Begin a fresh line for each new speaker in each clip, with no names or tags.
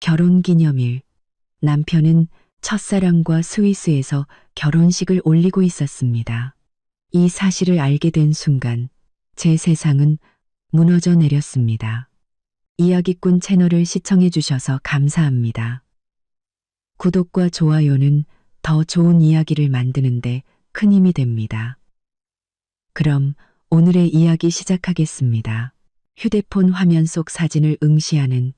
결혼기념일. 남편은 첫사랑과 스위스에서 결혼식을 올리고 있었습니다. 이 사실을 알게 된 순간 제 세상은 무너져 내렸습니다. 이야기꾼 채널을 시청해 주셔서 감사합니다. 구독과 좋아요는 더 좋은 이야기를 만드는데 큰 힘이 됩니다. 그럼 오늘의 이야기 시작하겠습니다. 휴대폰 화면 속 사진을 응시하는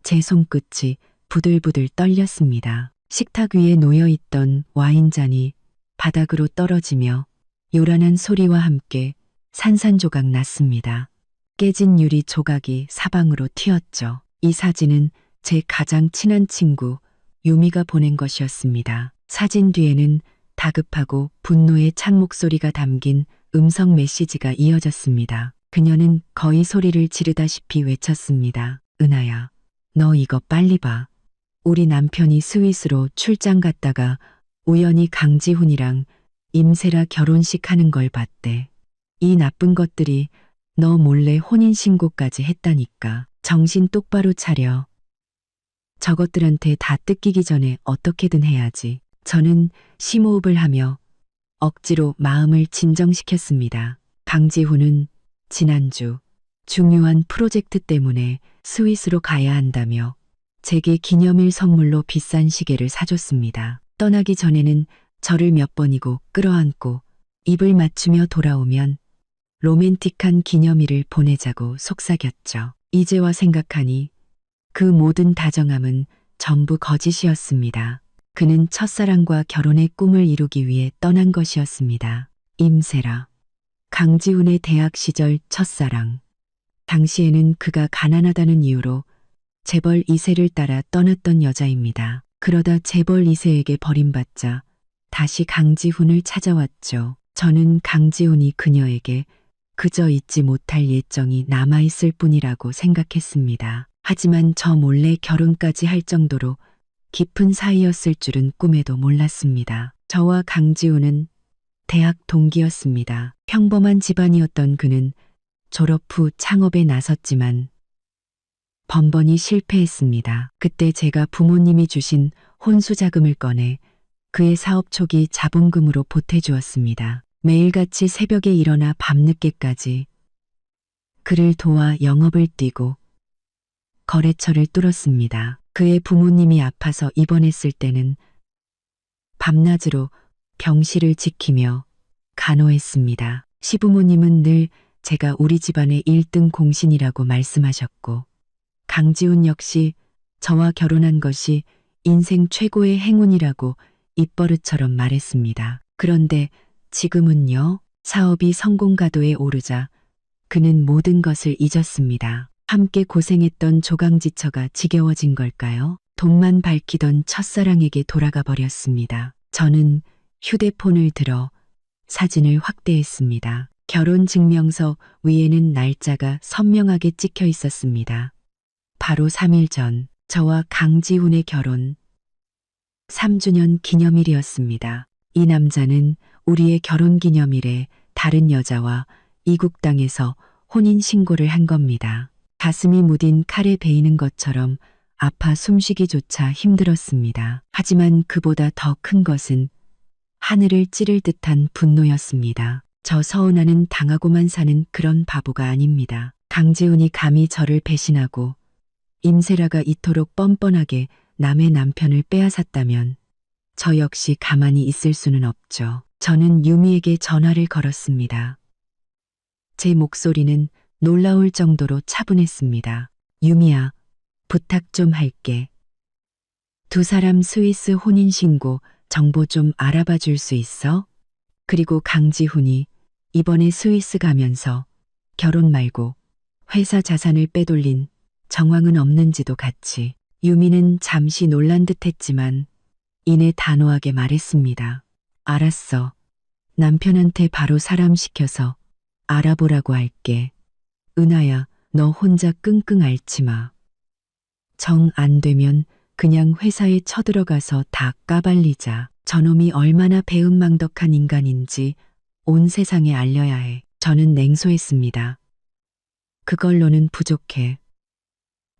제 손끝이 부들부들 떨렸습니다. 식탁 위에 놓여있던 와인잔이 바닥으로 떨어지며 요란한 소리와 함께 산산조각 났습니다. 깨진 유리 조각이 사방으로 튀었죠. 이 사진은 제 가장 친한 친구 유미가 보낸 것이었습니다. 사진 뒤에는 다급하고 분노의 찬 목소리가 담긴 음성 메시지가 이어졌습니다. 그녀는 거의 소리를 지르다시피 외쳤습니다. 은하야, 너 이거 빨리 봐. 우리 남편이 스위스로 출장 갔다가 우연히 강지훈이랑 임세라 결혼식 하는 걸 봤대. 이 나쁜 것들이 너 몰래 혼인신고까지 했다니까. 정신 똑바로 차려. 저것들한테 다 뜯기기 전에 어떻게든 해야지. 저는 심호흡을 하며 억지로 마음을 진정시켰습니다. 강지훈은 지난주 중요한 프로젝트 때문에 스위스로 가야 한다며 제게 기념일 선물로 비싼 시계를 사줬습니다. 떠나기 전에는 저를 몇 번이고 끌어안고 입을 맞추며 돌아오면 로맨틱한 기념일을 보내자고 속삭였죠. 이제와 생각하니 그 모든 다정함은 전부 거짓이었습니다. 그는 첫사랑과 결혼의 꿈을 이루기 위해 떠난 것이었습니다. 임세라. 강지훈의 대학 시절 첫사랑. 당시에는 그가 가난하다는 이유로 재벌 2세를 따라 떠났던 여자입니다. 그러다 재벌 2세에게 버림받자 다시 강지훈을 찾아왔죠. 저는 강지훈이 그녀에게 그저 잊지 못할 예정이 남아있을 뿐이라고 생각했습니다. 하지만 저 몰래 결혼까지 할 정도로 깊은 사이였을 줄은 꿈에도 몰랐습니다. 저와 강지훈은 대학 동기였습니다. 평범한 집안이었던 그는 졸업 후 창업에 나섰지만 번번이 실패했습니다. 그때 제가 부모님이 주신 혼수자금을 꺼내 그의 사업 초기 자본금으로 보태주었습니다. 매일같이 새벽에 일어나 밤늦게까지 그를 도와 영업을 뛰고 거래처를 뚫었습니다. 그의 부모님이 아파서 입원했을 때는 밤낮으로 병실을 지키며 간호했습니다. 시부모님은 늘 제가 우리 집안의 1등 공신이라고 말씀하셨고 강지훈 역시 저와 결혼한 것이 인생 최고의 행운이라고 입버릇처럼 말했습니다. 그런데 지금은요, 사업이 성공가도에 오르자 그는 모든 것을 잊었습니다. 함께 고생했던 조강지처가 지겨워진 걸까요? 돈만 밝히던 첫사랑에게 돌아가 버렸습니다. 저는 휴대폰을 들어 사진을 확대했습니다. 결혼증명서 위에는 날짜가 선명하게 찍혀 있었습니다. 바로 3일 전 저와 강지훈의 결혼 3주년 기념일이었습니다. 이 남자는 우리의 결혼기념일에 다른 여자와 이국 땅에서 혼인신고를 한 겁니다. 가슴이 무딘 칼에 베이는 것처럼 아파 숨쉬기조차 힘들었습니다. 하지만 그보다 더 큰 것은 하늘을 찌를 듯한 분노였습니다. 저 서운하는 당하고만 사는 그런 바보가 아닙니다. 강지훈이 감히 저를 배신하고 임세라가 이토록 뻔뻔하게 남의 남편을 빼앗았다면 저 역시 가만히 있을 수는 없죠. 저는 유미에게 전화를 걸었습니다. 제 목소리는 놀라울 정도로 차분했습니다. 유미야, 부탁 좀 할게. 두 사람 스위스 혼인신고 정보 좀 알아봐 줄 수 있어? 그리고 강지훈이 이번에 스위스 가면서 결혼 말고 회사 자산을 빼돌린 정황은 없는지도 같이. 유미는 잠시 놀란 듯 했지만 이내 단호하게 말했습니다. 알았어. 남편한테 바로 사람 시켜서 알아보라고 할게. 은하야, 너 혼자 끙끙 앓지 마. 정 안 되면 그냥 회사에 쳐들어가서 다 까발리자. 저놈이 얼마나 배은망덕한 인간인지 온 세상에 알려야 해. 저는 냉소했습니다. 그걸로는 부족해.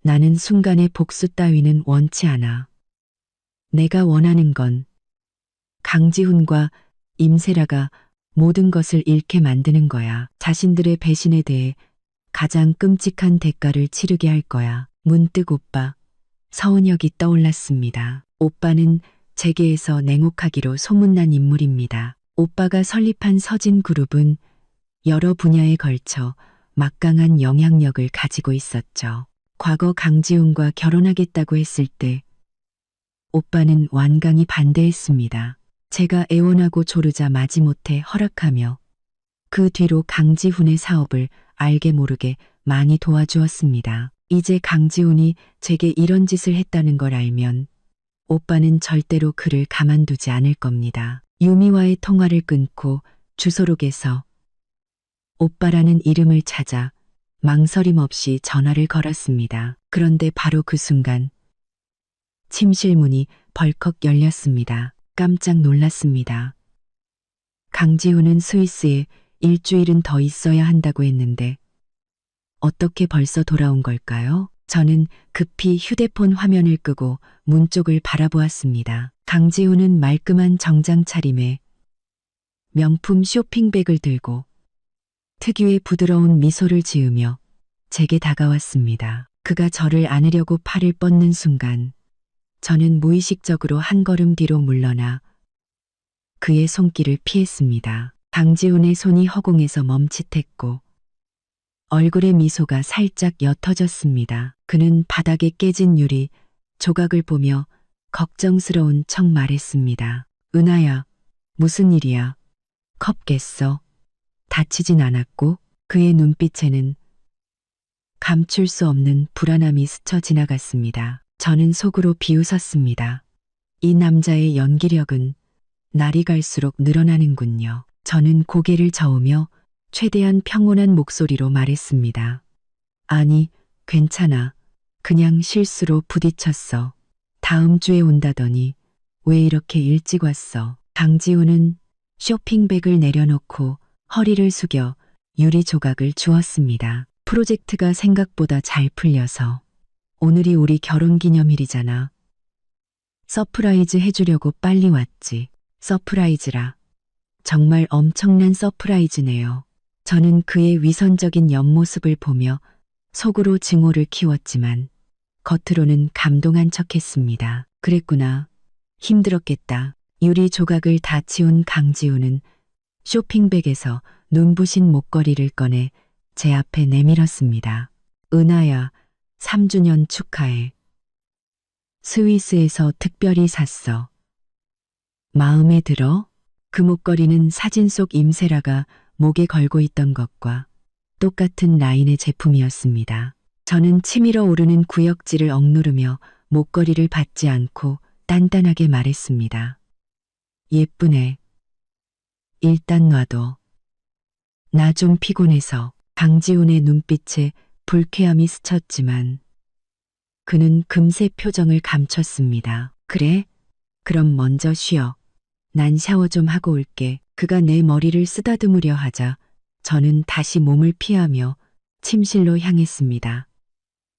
나는 순간의 복수 따위는 원치 않아. 내가 원하는 건 강지훈과 임세라가 모든 것을 잃게 만드는 거야. 자신들의 배신에 대해 가장 끔찍한 대가를 치르게 할 거야. 문득 오빠, 서은혁이 떠올랐습니다. 오빠는 재계에서 냉혹하기로 소문난 인물입니다. 오빠가 설립한 서진그룹은 여러 분야에 걸쳐 막강한 영향력을 가지고 있었죠. 과거 강지훈과 결혼하겠다고 했을 때 오빠는 완강히 반대했습니다. 제가 애원하고 조르자 마지못해 허락하며 그 뒤로 강지훈의 사업을 알게 모르게 많이 도와주었습니다. 이제 강지훈이 제게 이런 짓을 했다는 걸 알면 오빠는 절대로 그를 가만두지 않을 겁니다. 유미와의 통화를 끊고 주소록에서 오빠라는 이름을 찾아 망설임 없이 전화를 걸었습니다. 그런데 바로 그 순간 침실 문이 벌컥 열렸습니다. 깜짝 놀랐습니다. 강지훈은 스위스에 일주일은 더 있어야 한다고 했는데 어떻게 벌써 돌아온 걸까요? 저는 급히 휴대폰 화면을 끄고 문 쪽을 바라보았습니다. 강지훈은 말끔한 정장 차림에 명품 쇼핑백을 들고 특유의 부드러운 미소를 지으며 제게 다가왔습니다. 그가 저를 안으려고 팔을 뻗는 순간 저는 무의식적으로 한 걸음 뒤로 물러나 그의 손길을 피했습니다. 강지훈의 손이 허공에서 멈칫했고 얼굴의 미소가 살짝 옅어졌습니다. 그는 바닥에 깨진 유리 조각을 보며 걱정스러운 척 말했습니다. 은하야, 무슨 일이야? 컵 깼어? 다치진 않았고? 그의 눈빛에는 감출 수 없는 불안함이 스쳐 지나갔습니다. 저는 속으로 비웃었습니다. 이 남자의 연기력은 날이 갈수록 늘어나는군요. 저는 고개를 저으며 최대한 평온한 목소리로 말했습니다. 아니, 괜찮아. 그냥 실수로 부딪혔어. 다음 주에 온다더니 왜 이렇게 일찍 왔어? 강지훈은 쇼핑백을 내려놓고 허리를 숙여 유리 조각을 주었습니다. 프로젝트가 생각보다 잘 풀려서 오늘이 우리 결혼기념일이잖아. 서프라이즈 해주려고 빨리 왔지. 서프라이즈라. 정말 엄청난 서프라이즈네요. 저는 그의 위선적인 옆모습을 보며 속으로 증오를 키웠지만 겉으로는 감동한 척했습니다. 그랬구나. 힘들었겠다. 유리 조각을 다 치운 강지훈은 쇼핑백에서 눈부신 목걸이를 꺼내 제 앞에 내밀었습니다. 은하야, 3주년 축하해. 스위스에서 특별히 샀어. 마음에 들어? 그 목걸이는 사진 속 임세라가 목에 걸고 있던 것과 똑같은 라인의 제품이었습니다. 저는 치밀어 오르는 구역질을 억누르며 목걸이를 받지 않고 단단하게 말했습니다. 예쁘네. 일단 놔둬. 나 좀 피곤해서. 강지훈의 눈빛에 불쾌함이 스쳤지만 그는 금세 표정을 감췄습니다. 그래? 그럼 먼저 쉬어. 난 샤워 좀 하고 올게. 그가 내 머리를 쓰다듬으려 하자 저는 다시 몸을 피하며 침실로 향했습니다.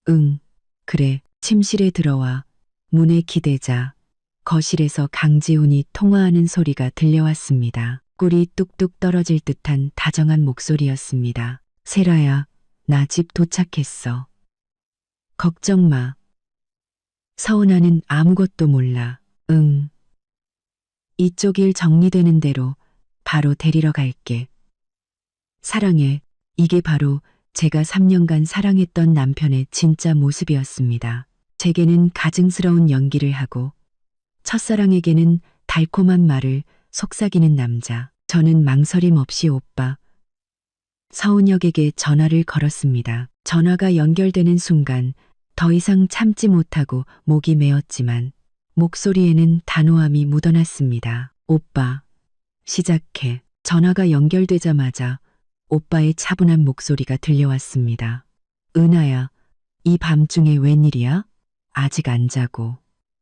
응, 그래. 침실에 들어와 문에 기대자 거실에서 강지훈이 통화하는 소리가 들려왔습니다. 꿀이 뚝뚝 떨어질 듯한 다정한 목소리였습니다. 세라야, 나 집 도착했어. 걱정 마. 서은아는 아무것도 몰라. 응. 이쪽 일 정리되는 대로 바로 데리러 갈게. 사랑해. 이게 바로 제가 3년간 사랑했던 남편의 진짜 모습이었습니다. 제게는 가증스러운 연기를 하고 첫사랑에게는 달콤한 말을 속삭이는 남자. 저는 망설임 없이 오빠 서은혁에게 전화를 걸었습니다. 전화가 연결되는 순간 더 이상 참지 못하고 목이 메었지만 목소리에는 단호함이 묻어났습니다. 오빠, 시작해. 전화가 연결되자마자 오빠의 차분한 목소리가 들려왔습니다. 은하야, 이 밤중에 웬일이야? 아직 안 자고.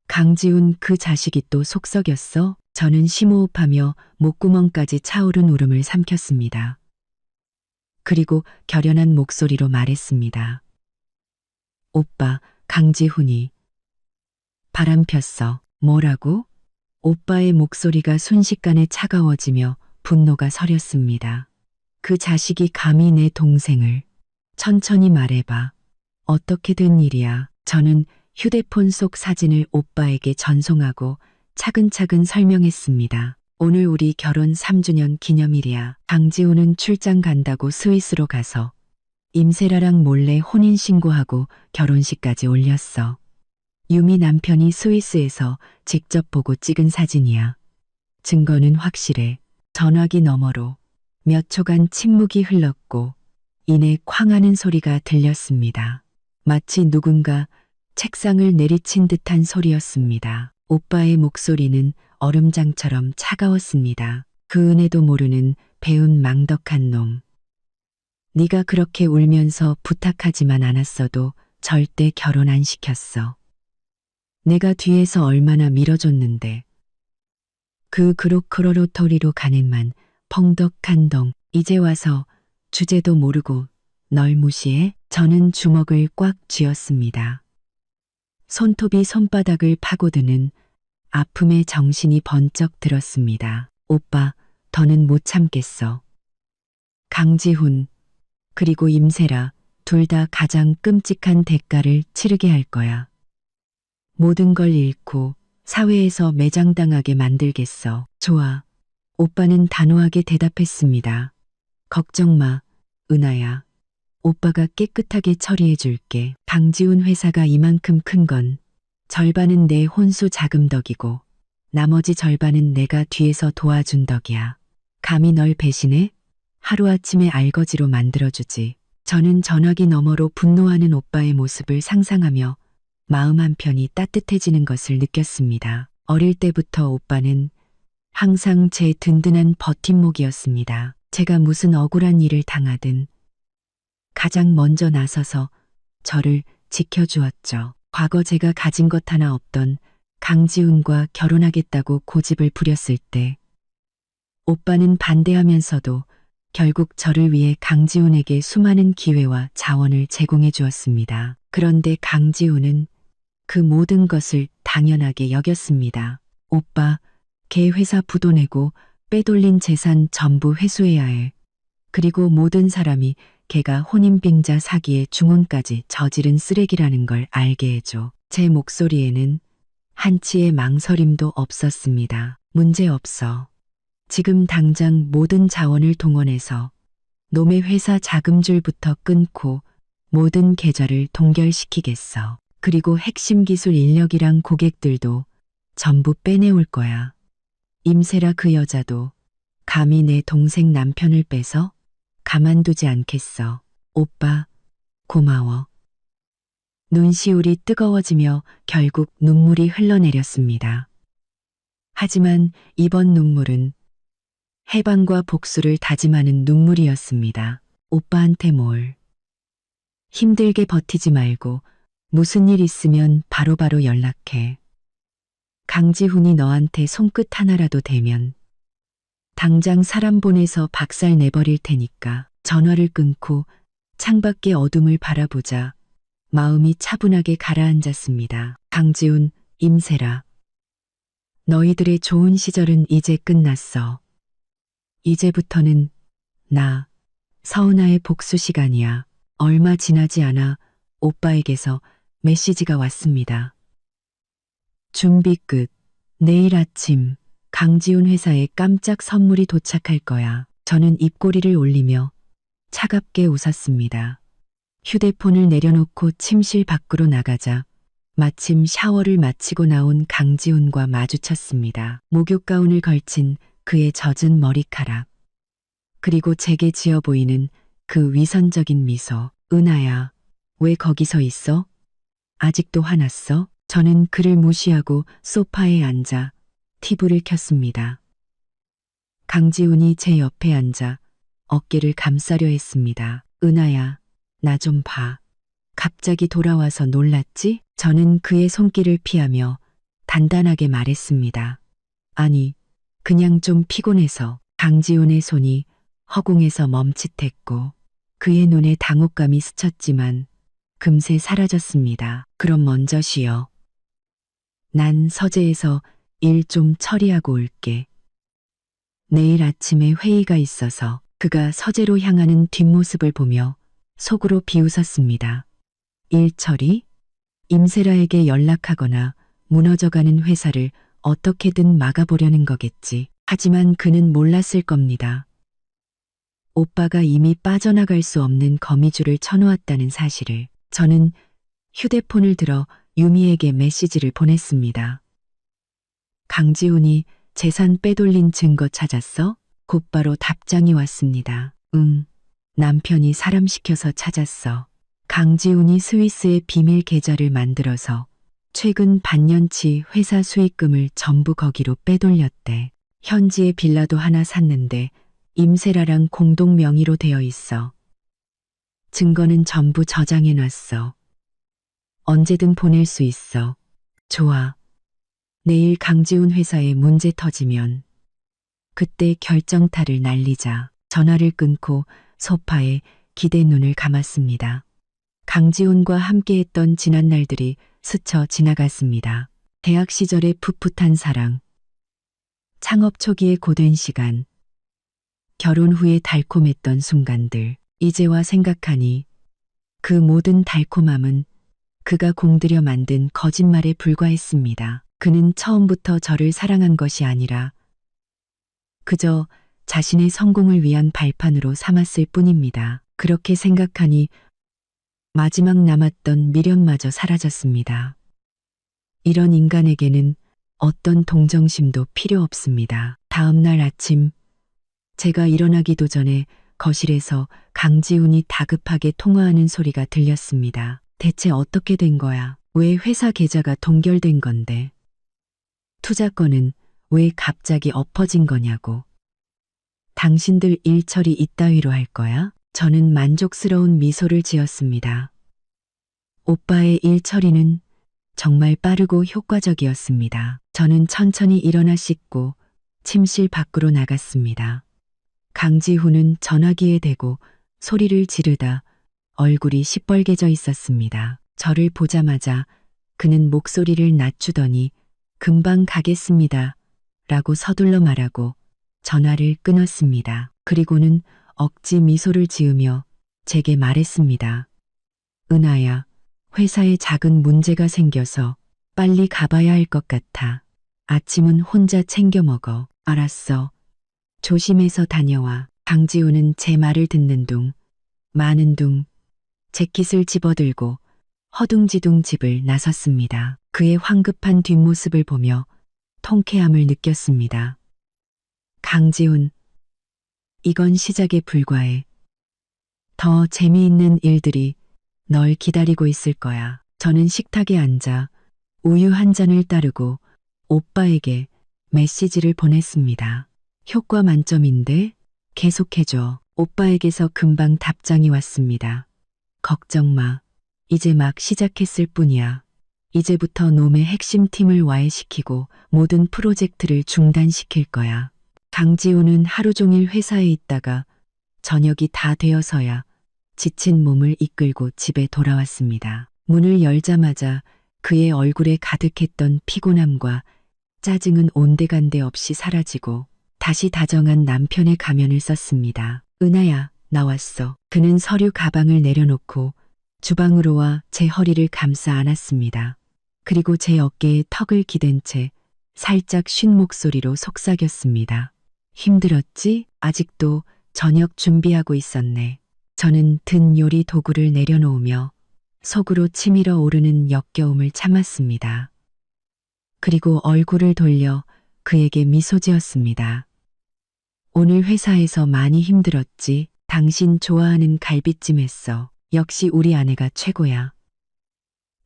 강지훈 그 자식이 또 속썩였어? 저는 심호흡하며 목구멍까지 차오른 울음을 삼켰습니다. 그리고 결연한 목소리로 말했습니다. 오빠, 강지훈이. 바람 폈어. 뭐라고? 오빠의 목소리가 순식간에 차가워지며 분노가 서렸습니다. 그 자식이 감히 내 동생을. 천천히 말해봐. 어떻게 된 일이야? 저는 휴대폰 속 사진을 오빠에게 전송하고 차근차근 설명했습니다. 오늘 우리 결혼 3주년 기념일이야. 강지훈은 출장 간다고 스위스로 가서 임세라랑 몰래 혼인신고하고 결혼식까지 올렸어. 유미 남편이 스위스에서 직접 보고 찍은 사진이야. 증거는 확실해. 전화기 너머로 몇 초간 침묵이 흘렀고 이내 쾅 하는 소리가 들렸습니다. 마치 누군가 책상을 내리친 듯한 소리였습니다. 오빠의 목소리는 얼음장처럼 차가웠습니다. 그 은혜도 모르는 배운 망덕한 놈. 네가 그렇게 울면서 부탁하지만 않았어도 절대 결혼 안 시켰어. 내가 뒤에서 얼마나 밀어줬는데. 그 그로크로로토리로 가는만 펑덕한동. 이제 와서 주제도 모르고 널 무시해? 저는 주먹을 꽉 쥐었습니다. 손톱이 손바닥을 파고드는 아픔에 정신이 번쩍 들었습니다. 오빠, 더는 못 참겠어. 강지훈, 그리고 임세라, 둘 다 가장 끔찍한 대가를 치르게 할 거야. 모든 걸 잃고 사회에서 매장당하게 만들겠어. 좋아. 오빠는 단호하게 대답했습니다. 걱정 마, 은하야. 오빠가 깨끗하게 처리해 줄게. 강지훈 회사가 이만큼 큰 건 절반은 내 혼수 자금 덕이고 나머지 절반은 내가 뒤에서 도와준 덕이야. 감히 널 배신해? 하루아침에 알거지로 만들어주지. 저는 전화기 너머로 분노하는 오빠의 모습을 상상하며 마음 한편이 따뜻해지는 것을 느꼈습니다. 어릴 때부터 오빠는 항상 제 든든한 버팀목이었습니다. 제가 무슨 억울한 일을 당하든 가장 먼저 나서서 저를 지켜주었죠. 과거 제가 가진 것 하나 없던 강지훈과 결혼하겠다고 고집을 부렸을 때 오빠는 반대하면서도 결국 저를 위해 강지훈에게 수많은 기회와 자원을 제공해 주었습니다. 그런데 강지훈은 그 모든 것을 당연하게 여겼습니다. 오빠, 걔 회사 부도 내고 빼돌린 재산 전부 회수해야 해. 그리고 모든 사람이 걔가 혼인빙자 사기에 중혼까지 저지른 쓰레기라는 걸 알게 해줘. 제 목소리에는 한치의 망설임도 없었습니다. 문제 없어. 지금 당장 모든 자원을 동원해서 놈의 회사 자금줄부터 끊고 모든 계좌를 동결시키겠어. 그리고 핵심 기술 인력이랑 고객들도 전부 빼내올 거야. 임세라 그 여자도 감히 내 동생 남편을 빼서 가만두지 않겠어. 오빠, 고마워. 눈시울이 뜨거워지며 결국 눈물이 흘러내렸습니다. 하지만 이번 눈물은 해방과 복수를 다짐하는 눈물이었습니다. 오빠한테 뭘. 힘들게 버티지 말고 무슨 일 있으면 바로바로 연락해. 강지훈이 너한테 손끝 하나라도 대면 당장 사람 보내서 박살 내버릴 테니까. 전화를 끊고 창밖의 어둠을 바라보자 마음이 차분하게 가라앉았습니다. 강지훈, 임세라. 너희들의 좋은 시절은 이제 끝났어. 이제부터는 나, 서은아의 복수 시간이야. 얼마 지나지 않아 오빠에게서 메시지가 왔습니다. 준비 끝. 내일 아침 강지훈 회사에 깜짝 선물이 도착할 거야. 저는 입꼬리를 올리며 차갑게 웃었습니다. 휴대폰을 내려놓고 침실 밖으로 나가자 마침 샤워를 마치고 나온 강지훈과 마주쳤습니다. 목욕 가운을 걸친 그의 젖은 머리카락. 그리고 제게 지어 보이는 그 위선적인 미소. 은하야, 왜 거기 서 있어? 아직도 화났어? 저는 그를 무시하고 소파에 앉아 TV를 켰습니다. 강지훈이 제 옆에 앉아 어깨를 감싸려 했습니다. 은하야, 나 좀 봐. 갑자기 돌아와서 놀랐지? 저는 그의 손길을 피하며 단단하게 말했습니다. 아니, 그냥 좀 피곤해서. 강지훈의 손이 허공에서 멈칫했고 그의 눈에 당혹감이 스쳤지만 금세 사라졌습니다. 그럼 먼저 쉬어. 난 서재에서 일 좀 처리하고 올게. 내일 아침에 회의가 있어서 그가 서재로 향하는 뒷모습을 보며 속으로 비웃었습니다. 일 처리? 임세라에게 연락하거나 무너져가는 회사를 어떻게든 막아보려는 거겠지. 하지만 그는 몰랐을 겁니다. 오빠가 이미 빠져나갈 수 없는 거미줄을 쳐놓았다는 사실을. 저는 휴대폰을 들어 유미에게 메시지를 보냈습니다. 강지훈이 재산 빼돌린 증거 찾았어? 곧바로 답장이 왔습니다. 남편이 사람 시켜서 찾았어. 강지훈이 스위스에 비밀 계좌를 만들어서 최근 반년치 회사 수익금을 전부 거기로 빼돌렸대. 현지에 빌라도 하나 샀는데 임세라랑 공동 명의로 되어 있어. 증거는 전부 저장해놨어. 언제든 보낼 수 있어. 좋아. 내일 강지훈 회사에 문제 터지면 그때 결정타를 날리자. 전화를 끊고 소파에 기대 눈을 감았습니다. 강지훈과 함께했던 지난 날들이 스쳐 지나갔습니다. 대학 시절의 풋풋한 사랑, 창업 초기의 고된 시간, 결혼 후에 달콤했던 순간들. 이제와 생각하니 그 모든 달콤함은 그가 공들여 만든 거짓말에 불과했습니다. 그는 처음부터 저를 사랑한 것이 아니라 그저 자신의 성공을 위한 발판으로 삼았을 뿐입니다. 그렇게 생각하니 마지막 남았던 미련마저 사라졌습니다. 이런 인간에게는 어떤 동정심도 필요 없습니다. 다음 날 아침 제가 일어나기도 전에 거실에서 강지훈이 다급하게 통화하는 소리가 들렸습니다. 대체 어떻게 된 거야? 왜 회사 계좌가 동결된 건데? 투자건은 왜 갑자기 엎어진 거냐고. 당신들 일 처리 이따위로 할 거야? 저는 만족스러운 미소를 지었습니다. 오빠의 일 처리는 정말 빠르고 효과적이었습니다. 저는 천천히 일어나 씻고 침실 밖으로 나갔습니다. 강지훈은 전화기에 대고 소리를 지르다 얼굴이 시뻘개져 있었습니다. 저를 보자마자 그는 목소리를 낮추더니 금방 가겠습니다. 라고 서둘러 말하고 전화를 끊었습니다. 그리고는 억지 미소를 지으며 제게 말했습니다. 은하야, 회사에 작은 문제가 생겨서 빨리 가봐야 할 것 같아. 아침은 혼자 챙겨 먹어. 알았어. 조심해서 다녀와. 강지훈은 제 말을 듣는 둥, 마는 둥, 재킷을 집어들고 허둥지둥 집을 나섰습니다. 그의 황급한 뒷모습을 보며 통쾌함을 느꼈습니다. 강지훈, 이건 시작에 불과해. 더 재미있는 일들이 널 기다리고 있을 거야. 저는 식탁에 앉아 우유 한 잔을 따르고 오빠에게 메시지를 보냈습니다. 효과 만점인데 계속해줘. 오빠에게서 금방 답장이 왔습니다. 걱정 마. 이제 막 시작했을 뿐이야. 이제부터 놈의 핵심 팀을 와해시키고 모든 프로젝트를 중단시킬 거야. 강지훈은 하루 종일 회사에 있다가 저녁이 다 되어서야 지친 몸을 이끌고 집에 돌아왔습니다. 문을 열자마자 그의 얼굴에 가득했던 피곤함과 짜증은 온데간데 없이 사라지고 다시 다정한 남편의 가면을 썼습니다. 은하야, 나왔어. 그는 서류 가방을 내려놓고 주방으로 와 제 허리를 감싸 안았습니다. 그리고 제 어깨에 턱을 기댄 채 살짝 쉰 목소리로 속삭였습니다. 힘들었지? 아직도 저녁 준비하고 있었네. 저는 든 요리 도구를 내려놓으며 속으로 치밀어 오르는 역겨움을 참았습니다. 그리고 얼굴을 돌려 그에게 미소 지었습니다. 오늘 회사에서 많이 힘들었지? 당신 좋아하는 갈비찜 했어. 역시 우리 아내가 최고야.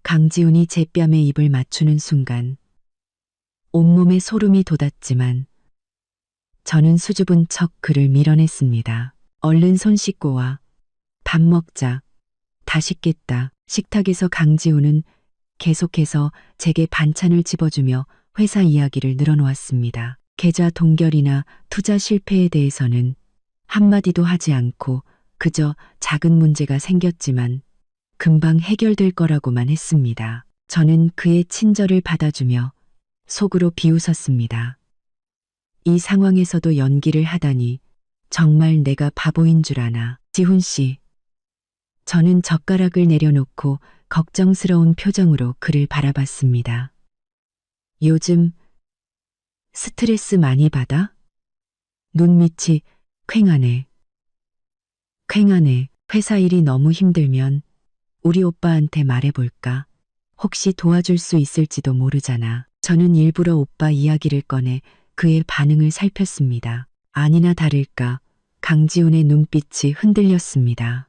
강지훈이 제 뺨에 입을 맞추는 순간 온몸에 소름이 돋았지만 저는 수줍은 척 그를 밀어냈습니다. 얼른 손 씻고 와. 밥 먹자. 다 식겠다. 식탁에서 강지훈은 계속해서 제게 반찬을 집어주며 회사 이야기를 늘어놓았습니다. 계좌 동결이나 투자 실패에 대해서는 한마디도 하지 않고 그저 작은 문제가 생겼지만 금방 해결될 거라고만 했습니다. 저는 그의 친절을 받아주며 속으로 비웃었습니다. 이 상황에서도 연기를 하다니 정말 내가 바보인 줄 아나. 지훈 씨. 저는 젓가락을 내려놓고 걱정스러운 표정으로 그를 바라봤습니다. 요즘 스트레스 많이 받아? 눈밑이 퀭하네. 퀭하네. 회사 일이 너무 힘들면 우리 오빠한테 말해볼까? 혹시 도와줄 수 있을지도 모르잖아. 저는 일부러 오빠 이야기를 꺼내 그의 반응을 살폈습니다. 아니나 다를까 강지훈의 눈빛이 흔들렸습니다.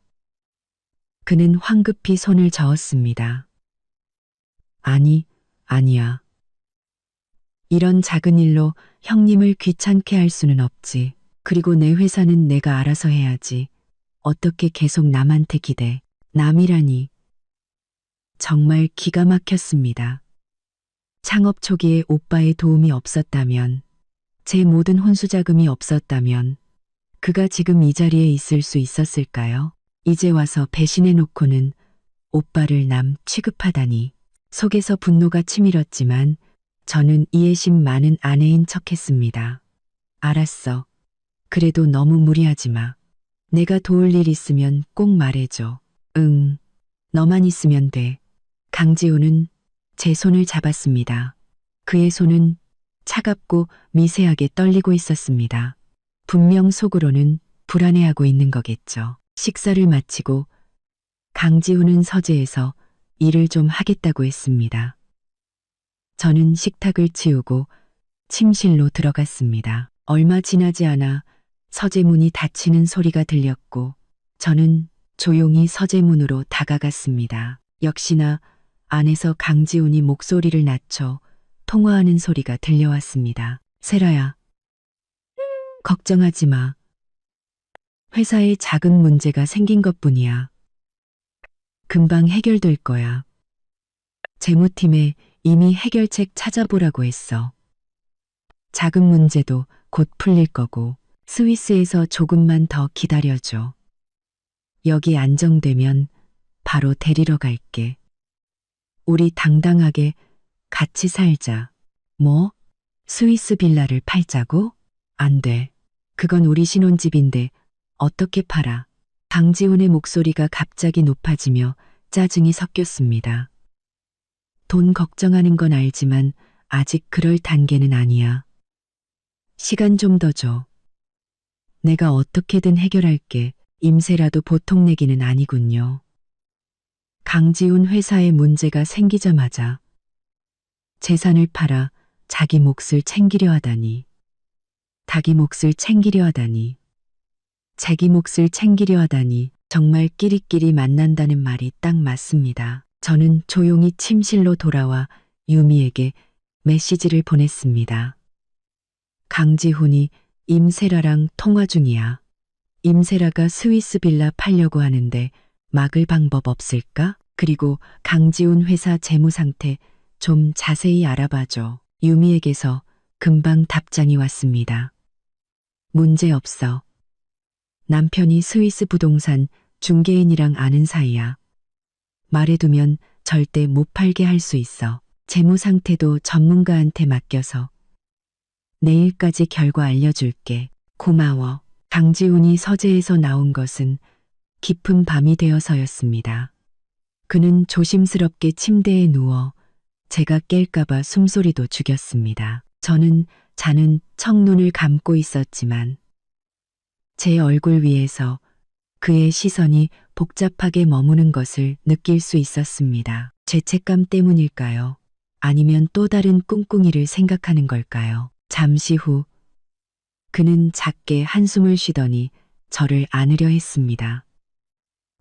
그는 황급히 손을 저었습니다. 아니야. 이런 작은 일로 형님을 귀찮게 할 수는 없지. 그리고 내 회사는 내가 알아서 해야지. 어떻게 계속 남한테 기대. 남이라니. 정말 기가 막혔습니다. 창업 초기에 오빠의 도움이 없었다면, 제 모든 혼수 자금이 없었다면, 그가 지금 이 자리에 있을 수 있었을까요? 이제 와서 배신해 놓고는 오빠를 남 취급하다니. 속에서 분노가 치밀었지만 저는 이해심 많은 아내인 척했습니다. 알았어. 그래도 너무 무리하지 마. 내가 도울 일 있으면 꼭 말해줘. 응. 너만 있으면 돼. 강지훈은 제 손을 잡았습니다. 그의 손은 차갑고 미세하게 떨리고 있었습니다. 분명 속으로는 불안해하고 있는 거겠죠. 식사를 마치고 강지훈은 서재에서 일을 좀 하겠다고 했습니다. 저는 식탁을 치우고 침실로 들어갔습니다. 얼마 지나지 않아 서재 문이 닫히는 소리가 들렸고 저는 조용히 서재 문으로 다가갔습니다. 역시나 안에서 강지훈이 목소리를 낮춰 통화하는 소리가 들려왔습니다. 세라야. 걱정하지 마. 회사에 작은 문제가 생긴 것뿐이야. 금방 해결될 거야. 재무팀에 이미 해결책 찾아보라고 했어. 작은 문제도 곧 풀릴 거고 스위스에서 조금만 더 기다려줘. 여기 안정되면 바로 데리러 갈게. 우리 당당하게 같이 살자. 뭐? 스위스 빌라를 팔자고? 안 돼. 그건 우리 신혼집인데 어떻게 팔아? 강지훈의 목소리가 갑자기 높아지며 짜증이 섞였습니다. 돈 걱정하는 건 알지만 아직 그럴 단계는 아니야. 시간 좀 더 줘. 내가 어떻게든 해결할게. 임세라도 보통 내기는 아니군요. 강지훈 회사에 문제가 생기자마자 재산을 팔아 자기 몫을 챙기려 하다니. 자기 몫을 챙기려 하다니. 자기 몫을 챙기려 하다니. 정말 끼리끼리 만난다는 말이 딱 맞습니다. 저는 조용히 침실로 돌아와 유미에게 메시지를 보냈습니다. 강지훈이 임세라랑 통화 중이야. 임세라가 스위스 빌라 팔려고 하는데 막을 방법 없을까? 그리고 강지훈 회사 재무 상태 좀 자세히 알아봐줘. 유미에게서 금방 답장이 왔습니다. 문제 없어. 남편이 스위스 부동산 중개인이랑 아는 사이야. 말해두면 절대 못 팔게 할 수 있어. 재무 상태도 전문가한테 맡겨서 내일까지 결과 알려줄게. 고마워. 강지훈이 서재에서 나온 것은 깊은 밤이 되어서였습니다. 그는 조심스럽게 침대에 누워 제가 깰까봐 숨소리도 죽였습니다. 저는 자는 척눈을 감고 있었지만 제 얼굴 위에서 그의 시선이 복잡하게 머무는 것을 느낄 수 있었습니다. 죄책감 때문일까요? 아니면 또 다른 꿍꿍이를 생각하는 걸까요? 잠시 후 그는 작게 한숨을 쉬더니 저를 안으려 했습니다.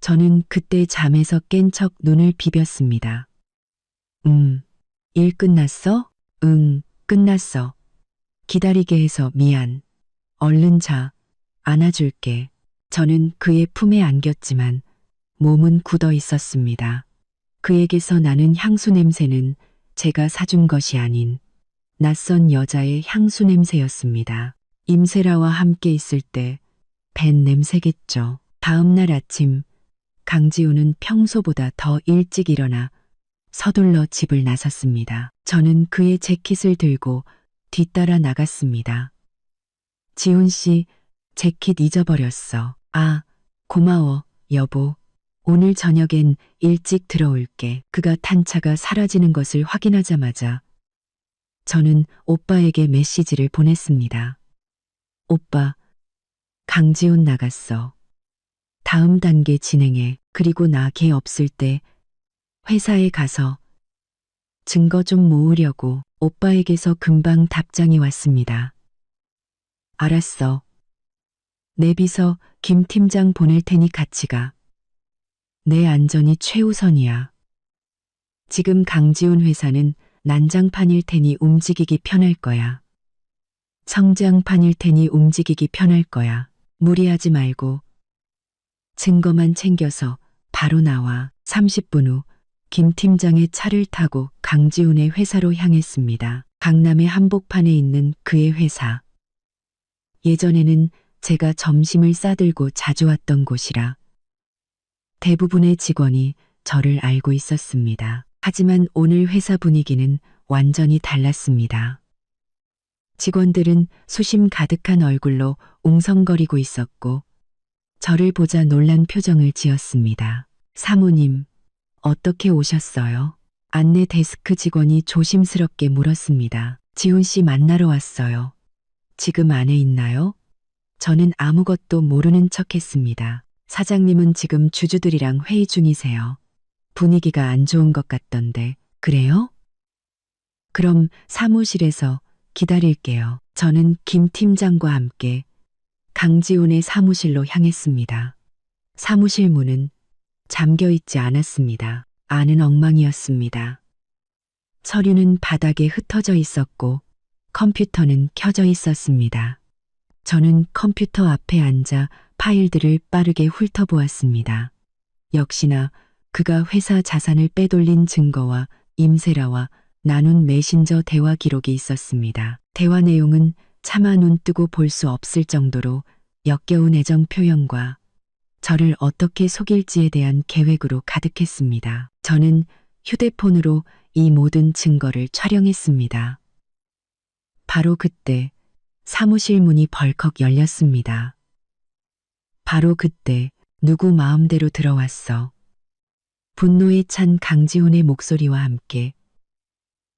저는 그때 잠에서 깬 척 눈을 비볐습니다. 일 끝났어? 응, 끝났어. 기다리게 해서 미안. 얼른 자. 안아줄게. 저는 그의 품에 안겼지만 몸은 굳어 있었습니다. 그에게서 나는 향수 냄새는 제가 사준 것이 아닌 낯선 여자의 향수 냄새였습니다. 임세라와 함께 있을 때 밴 냄새겠죠. 다음 날 아침 강지우는 평소보다 더 일찍 일어나 서둘러 집을 나섰습니다. 저는 그의 재킷을 들고 뒤따라 나갔습니다. 지훈 씨, 재킷 잊어버렸어. 아, 고마워, 여보. 오늘 저녁엔 일찍 들어올게. 그가 탄 차가 사라지는 것을 확인하자마자 저는 오빠에게 메시지를 보냈습니다. 오빠, 강지훈 나갔어. 다음 단계 진행해. 그리고 나 걔 없을 때 회사에 가서 증거 좀 모으려고. 오빠에게서 금방 답장이 왔습니다. 알았어. 내 비서 김 팀장 보낼 테니 같이 가. 내 안전이 최우선이야. 지금 강지훈 회사는 난장판일 테니 움직이기 편할 거야. 성장판일 테니 움직이기 편할 거야. 무리하지 말고 증거만 챙겨서 바로 나와. 30분 후 김 팀장의 차를 타고 강지훈의 회사로 향했습니다. 강남의 한복판에 있는 그의 회사. 예전에는 제가 점심을 싸들고 자주 왔던 곳이라 대부분의 직원이 저를 알고 있었습니다. 하지만 오늘 회사 분위기는 완전히 달랐습니다. 직원들은 수심 가득한 얼굴로 웅성거리고 있었고 저를 보자 놀란 표정을 지었습니다. 사모님, 어떻게 오셨어요? 안내 데스크 직원이 조심스럽게 물었습니다. 지훈 씨 만나러 왔어요. 지금 안에 있나요? 저는 아무것도 모르는 척했습니다. 사장님은 지금 주주들이랑 회의 중이세요. 분위기가 안 좋은 것 같던데, 그래요? 그럼 사무실에서 기다릴게요. 저는 김 팀장과 함께 강지훈의 사무실로 향했습니다. 사무실 문은 잠겨 있지 않았습니다. 안은 엉망이었습니다. 서류는 바닥에 흩어져 있었고 컴퓨터는 켜져 있었습니다. 저는 컴퓨터 앞에 앉아 파일들을 빠르게 훑어보았습니다. 역시나 그가 회사 자산을 빼돌린 증거와 임세라와 나눈 메신저 대화 기록이 있었습니다. 대화 내용은 차마 눈 뜨고 볼 수 없을 정도로 역겨운 애정 표현과 저를 어떻게 속일지에 대한 계획으로 가득했습니다. 저는 휴대폰으로 이 모든 증거를 촬영했습니다. 바로 그때 사무실 문이 벌컥 열렸습니다. 바로 그때 누구 마음대로 들어왔어. 분노에 찬 강지훈의 목소리와 함께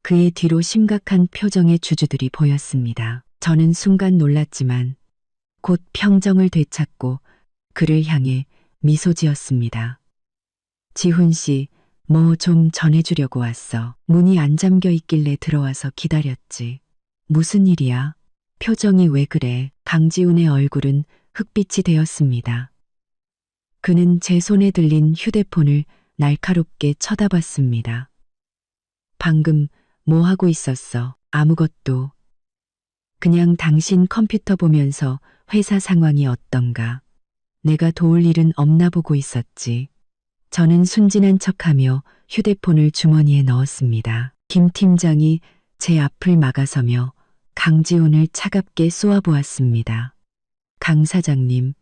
그의 뒤로 심각한 표정의 주주들이 보였습니다. 저는 순간 놀랐지만 곧 평정을 되찾고 그를 향해 미소 지었습니다. 지훈 씨, 뭐 좀 전해주려고 왔어. 문이 안 잠겨 있길래 들어와서 기다렸지. 무슨 일이야? 표정이 왜 그래? 강지훈의 얼굴은 흑빛이 되었습니다. 그는 제 손에 들린 휴대폰을 날카롭게 쳐다봤습니다. 방금 뭐 하고 있었어? 아무것도. 그냥 당신 컴퓨터 보면서 회사 상황이 어떤가. 내가 도울 일은 없나 보고 있었지. 저는 순진한 척하며 휴대폰을 주머니에 넣었습니다. 김 팀장이 제 앞을 막아서며 강지훈을 차갑게 쏘아보았습니다. 강 사장님,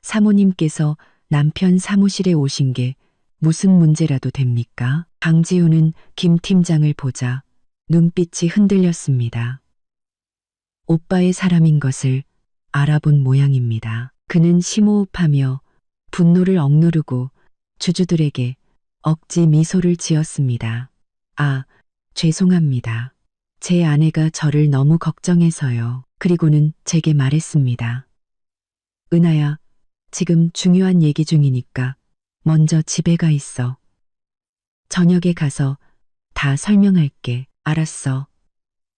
사모님께서 남편 사무실에 오신 게 무슨 문제라도 됩니까? 강지훈은 김 팀장을 보자 눈빛이 흔들렸습니다. 오빠의 사람인 것을 알아본 모양입니다. 그는 심호흡하며 분노를 억누르고 주주들에게 억지 미소를 지었습니다. 아, 죄송합니다. 제 아내가 저를 너무 걱정해서요. 그리고는 제게 말했습니다. 은하야, 지금 중요한 얘기 중이니까 먼저 집에 가 있어. 저녁에 가서 다 설명할게. 알았어.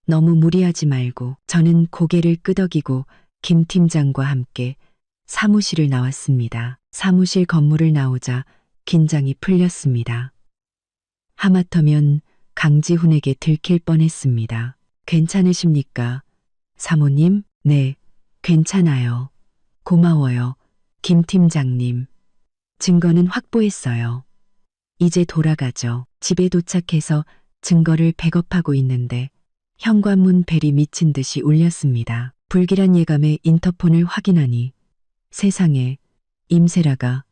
너무 무리하지 말고. 저는 고개를 끄덕이고 김 팀장과 함께 사무실을 나왔습니다. 사무실 건물을 나오자 긴장이 풀렸습니다. 하마터면 강지훈에게 들킬 뻔했습니다. 괜찮으십니까? 사모님? 네, 괜찮아요. 고마워요. 김 팀장님. 증거는 확보했어요. 이제 돌아가죠. 집에 도착해서 증거를 백업하고 있는데 현관문 벨이 미친 듯이 울렸습니다. 불길한 예감에 인터폰을 확인하니 세상에 임세라가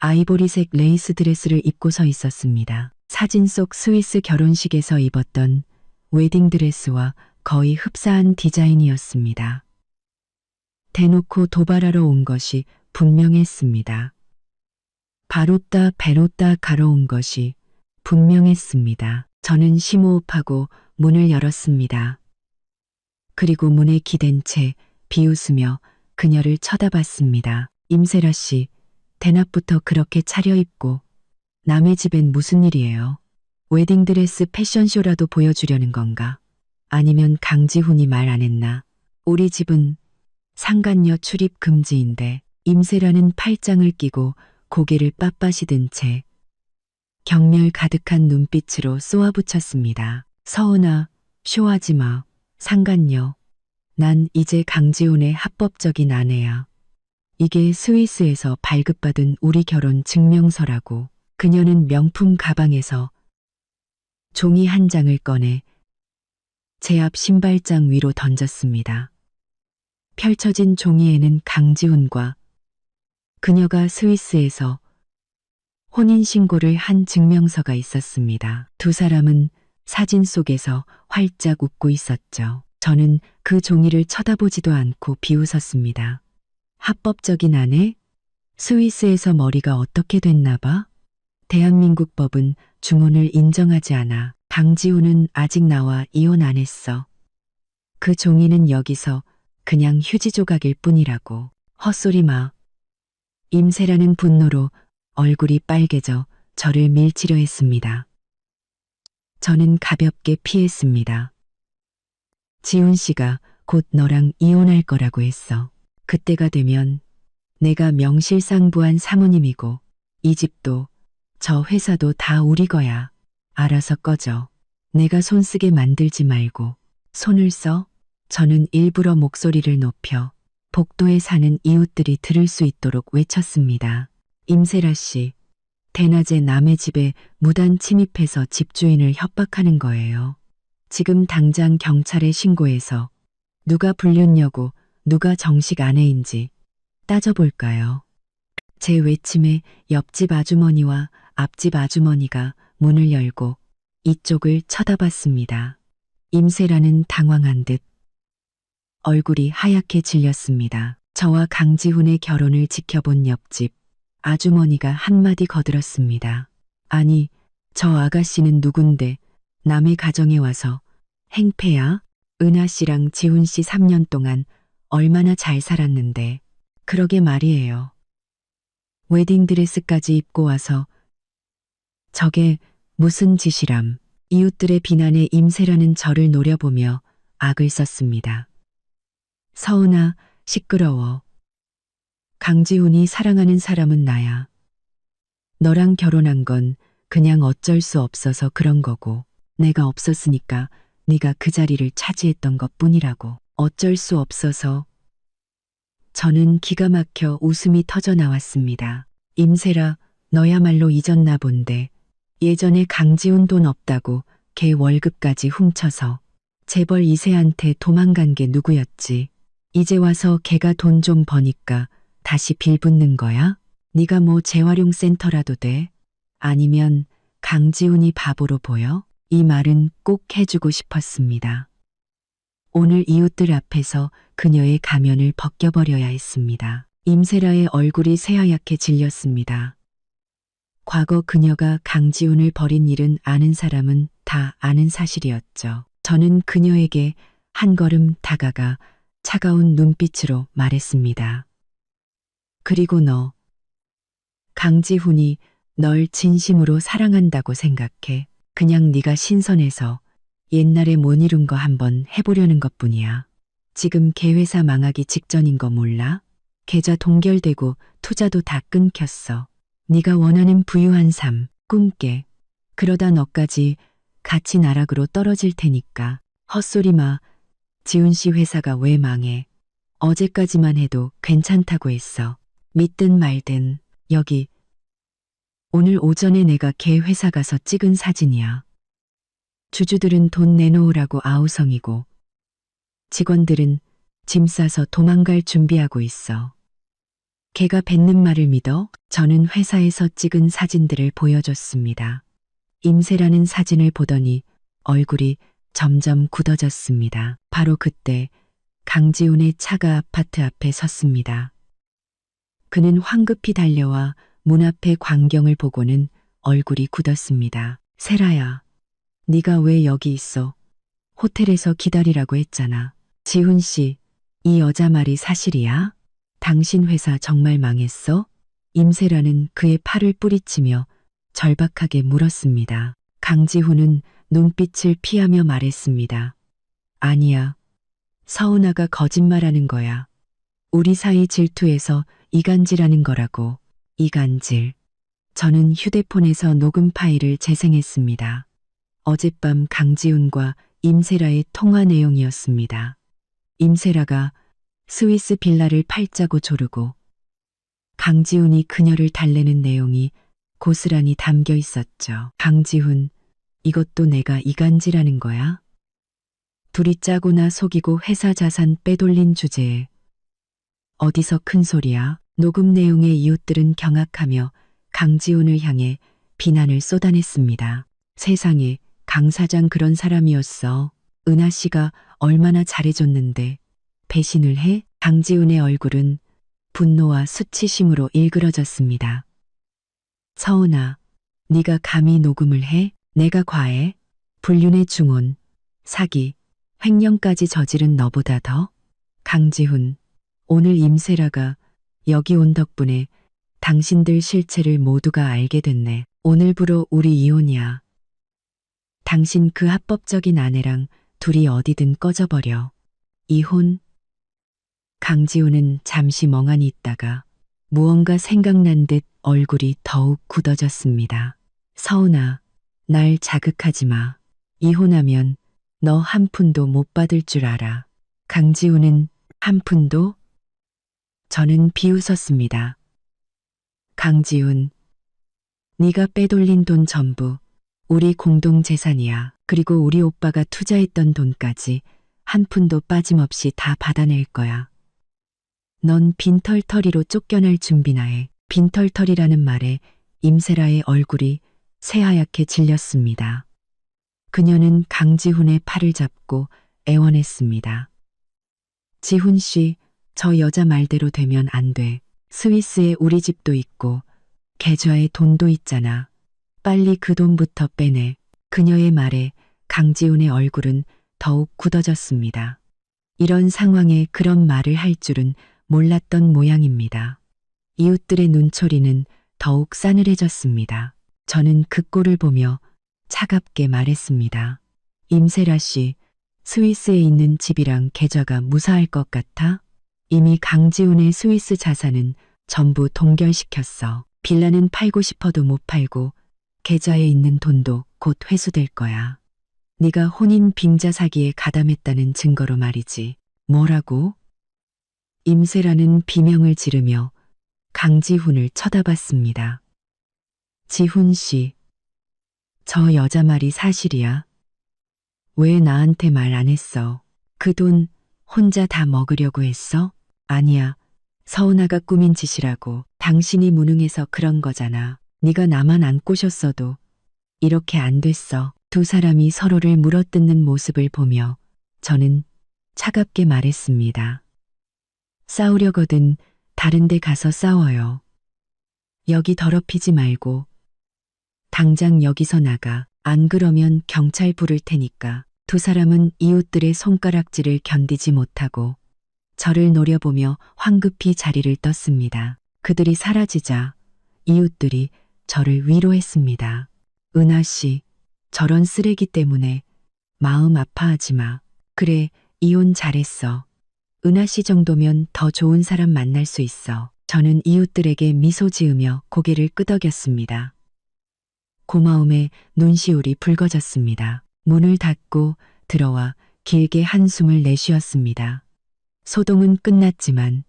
아이보리색 레이스 드레스를 입고 서 있었습니다. 사진 속 스위스 결혼식에서 입었던 웨딩 드레스와 거의 흡사한 디자인이었습니다. 대놓고 도발하러 온 것이 분명했습니다. 바로따 베로따 가러 온 것이 분명했습니다. 저는 심호흡하고 문을 열었습니다. 그리고 문에 기댄 채 비웃으며 그녀를 쳐다봤습니다. 임세라 씨, 대낮부터 그렇게 차려입고 남의 집엔 무슨 일이에요? 웨딩드레스 패션쇼라도 보여주려는 건가? 아니면 강지훈이 말 안 했나? 우리 집은 상간녀 출입 금지인데. 임세라는 팔짱을 끼고 고개를 빳빳이 든 채 경멸 가득한 눈빛으로 쏘아붙였습니다. 서은아, 쇼하지 마. 상간녀. 난 이제 강지훈의 합법적인 아내야. 이게 스위스에서 발급받은 우리 결혼 증명서라고. 그녀는 명품 가방에서 종이 한 장을 꺼내 제 앞 신발장 위로 던졌습니다. 펼쳐진 종이에는 강지훈과 그녀가 스위스에서 혼인신고를 한 증명서가 있었습니다. 두 사람은 사진 속에서 활짝 웃고 있었죠. 저는 그 종이를 쳐다보지도 않고 비웃었습니다. 합법적인 아내? 스위스에서 머리가 어떻게 됐나 봐? 대한민국 법은 중혼을 인정하지 않아. 강지훈은 아직 나와 이혼 안 했어. 그 종이는 여기서 그냥 휴지 조각일 뿐이라고. 헛소리 마. 임세라는 분노로 얼굴이 빨개져 저를 밀치려 했습니다. 저는 가볍게 피했습니다. 지훈 씨가 곧 너랑 이혼할 거라고 했어. 그때가 되면 내가 명실상부한 사모님이고 이 집도 저 회사도 다 우리 거야. 알아서 꺼져. 내가 손쓰게 만들지 말고. 손을 써? 저는 일부러 목소리를 높여 복도에 사는 이웃들이 들을 수 있도록 외쳤습니다. 임세라 씨, 대낮에 남의 집에 무단 침입해서 집주인을 협박하는 거예요. 지금 당장 경찰에 신고해서 누가 불륜녀고 누가 정식 아내인지 따져볼까요? 제 외침에 옆집 아주머니와 앞집 아주머니가 문을 열고 이쪽을 쳐다봤습니다. 임세라는 당황한 듯 얼굴이 하얗게 질렸습니다. 저와 강지훈의 결혼을 지켜본 옆집 아주머니가 한마디 거들었습니다. 아니, 저 아가씨는 누군데 남의 가정에 와서 행패야? 은하 씨랑 지훈 씨 3년 동안 얼마나 잘 살았는데. 그러게 말이에요. 웨딩드레스까지 입고 와서 저게 무슨 짓이람. 이웃들의 비난에 임세라는 저를 노려보며 악을 썼습니다. 서은아, 시끄러워. 강지훈이 사랑하는 사람은 나야. 너랑 결혼한 건 그냥 어쩔 수 없어서 그런 거고 내가 없었으니까 네가 그 자리를 차지했던 것뿐이라고. 어쩔 수 없어서. 저는 기가 막혀 웃음이 터져 나왔습니다. 임세라, 너야말로 잊었나 본데 예전에 강지훈 돈 없다고 걔 월급까지 훔쳐서 재벌 2세한테 도망간 게 누구였지. 이제 와서 걔가 돈 좀 버니까 다시 빌붙는 거야? 네가 뭐 재활용 센터라도 돼? 아니면 강지훈이 바보로 보여? 이 말은 꼭 해주고 싶었습니다. 오늘 이웃들 앞에서 그녀의 가면을 벗겨버려야 했습니다. 임세라의 얼굴이 새하얗게 질렸습니다. 과거 그녀가 강지훈을 버린 일은 아는 사람은 다 아는 사실이었죠. 저는 그녀에게 한 걸음 다가가 차가운 눈빛으로 말했습니다. 그리고 너, 강지훈이 널 진심으로 사랑한다고 생각해. 그냥 네가 신선해서 옛날에 못 이룬 거 한번 해보려는 것뿐이야. 지금 걔 회사 망하기 직전인 거 몰라? 계좌 동결되고 투자도 다 끊겼어. 네가 원하는 부유한 삶 꿈깨. 그러다 너까지 같이 나락으로 떨어질 테니까. 헛소리 마. 지훈 씨 회사가 왜 망해. 어제까지만 해도 괜찮다고 했어. 믿든 말든. 여기. 오늘 오전에 내가 걔 회사 가서 찍은 사진이야. 주주들은 돈 내놓으라고 아우성이고 직원들은 짐 싸서 도망갈 준비하고 있어. 걔가 뱉는 말을 믿어? 저는 회사에서 찍은 사진들을 보여줬습니다. 임세라는 사진을 보더니 얼굴이 점점 굳어졌습니다. 바로 그때 강지훈의 차가 아파트 앞에 섰습니다. 그는 황급히 달려와 문 앞의 광경을 보고는 얼굴이 굳었습니다. 세라야, 네가 왜 여기 있어? 호텔에서 기다리라고 했잖아. 지훈 씨, 이 여자 말이 사실이야? 당신 회사 정말 망했어? 임세라는 그의 팔을 뿌리치며 절박하게 물었습니다. 강지훈은 눈빛을 피하며 말했습니다. 아니야. 서은아가 거짓말하는 거야. 우리 사이 질투해서 이간질하는 거라고. 이간질. 저는 휴대폰에서 녹음 파일을 재생했습니다. 어젯밤 강지훈과 임세라의 통화 내용이었습니다. 임세라가 스위스 빌라를 팔자고 조르고 강지훈이 그녀를 달래는 내용이 고스란히 담겨 있었죠. 강지훈, 이것도 내가 이간질하는 거야? 둘이 짜고나 속이고 회사 자산 빼돌린 주제에 어디서 큰 소리야? 녹음 내용의 이웃들은 경악하며 강지훈을 향해 비난을 쏟아냈습니다. 세상에, 강 사장 그런 사람이었어. 은하 씨가 얼마나 잘해줬는데 배신을 해? 강지훈의 얼굴은 분노와 수치심으로 일그러졌습니다. 서은아, 네가 감히 녹음을 해? 내가 과해? 불륜의 중혼, 사기, 횡령까지 저지른 너보다 더? 강지훈, 오늘 임세라가 여기 온 덕분에 당신들 실체를 모두가 알게 됐네. 오늘부로 우리 이혼이야. 당신 그 합법적인 아내랑 둘이 어디든 꺼져버려. 이혼? 강지훈은 잠시 멍하니 있다가 무언가 생각난 듯 얼굴이 더욱 굳어졌습니다. 서은아, 날 자극하지 마. 이혼하면 너 한 푼도 못 받을 줄 알아. 강지훈은 한 푼도? 저는 비웃었습니다. 강지훈, 네가 빼돌린 돈 전부 우리 공동 재산이야. 그리고 우리 오빠가 투자했던 돈까지 한 푼도 빠짐없이 다 받아낼 거야. 넌 빈털터리로 쫓겨날 준비나 해. 빈털터리라는 말에 임세라의 얼굴이 새하얗게 질렸습니다. 그녀는 강지훈의 팔을 잡고 애원했습니다. 지훈 씨, 저 여자 말대로 되면 안 돼. 스위스에 우리 집도 있고 계좌에 돈도 있잖아. 빨리 그 돈부터 빼내. 그녀의 말에 강지훈의 얼굴은 더욱 굳어졌습니다. 이런 상황에 그런 말을 할 줄은 몰랐던 모양입니다. 이웃들의 눈초리는 더욱 싸늘해졌습니다. 저는 그 꼴을 보며 차갑게 말했습니다. 임세라 씨, 스위스에 있는 집이랑 계좌가 무사할 것 같아? 이미 강지훈의 스위스 자산은 전부 동결시켰어. 빌라는 팔고 싶어도 못 팔고 계좌에 있는 돈도 곧 회수될 거야. 네가 혼인 빙자 사기에 가담했다는 증거로 말이지. 뭐라고? 임세라는 비명을 지르며 강지훈을 쳐다봤습니다. 지훈 씨, 저 여자 말이 사실이야? 왜 나한테 말 안 했어? 그 돈 혼자 다 먹으려고 했어? 아니야. 서은아가 꾸민 짓이라고. 당신이 무능해서 그런 거잖아. 네가 나만 안 꼬셨어도 이렇게 안 됐어. 두 사람이 서로를 물어뜯는 모습을 보며 저는 차갑게 말했습니다. 싸우려거든 다른 데 가서 싸워요. 여기 더럽히지 말고 당장 여기서 나가. 안 그러면 경찰 부를 테니까. 두 사람은 이웃들의 손가락질을 견디지 못하고 저를 노려보며 황급히 자리를 떴습니다. 그들이 사라지자 이웃들이 저를 위로했습니다. 은하 씨, 저런 쓰레기 때문에 마음 아파하지 마. 그래, 이혼 잘했어. 은하 씨 정도면 더 좋은 사람 만날 수 있어. 저는 이웃들에게 미소 지으며 고개를 끄덕였습니다. 고마움에 눈시울이 붉어졌습니다. 문을 닫고 들어와 길게 한숨을 내쉬었습니다. 소동은 끝났지만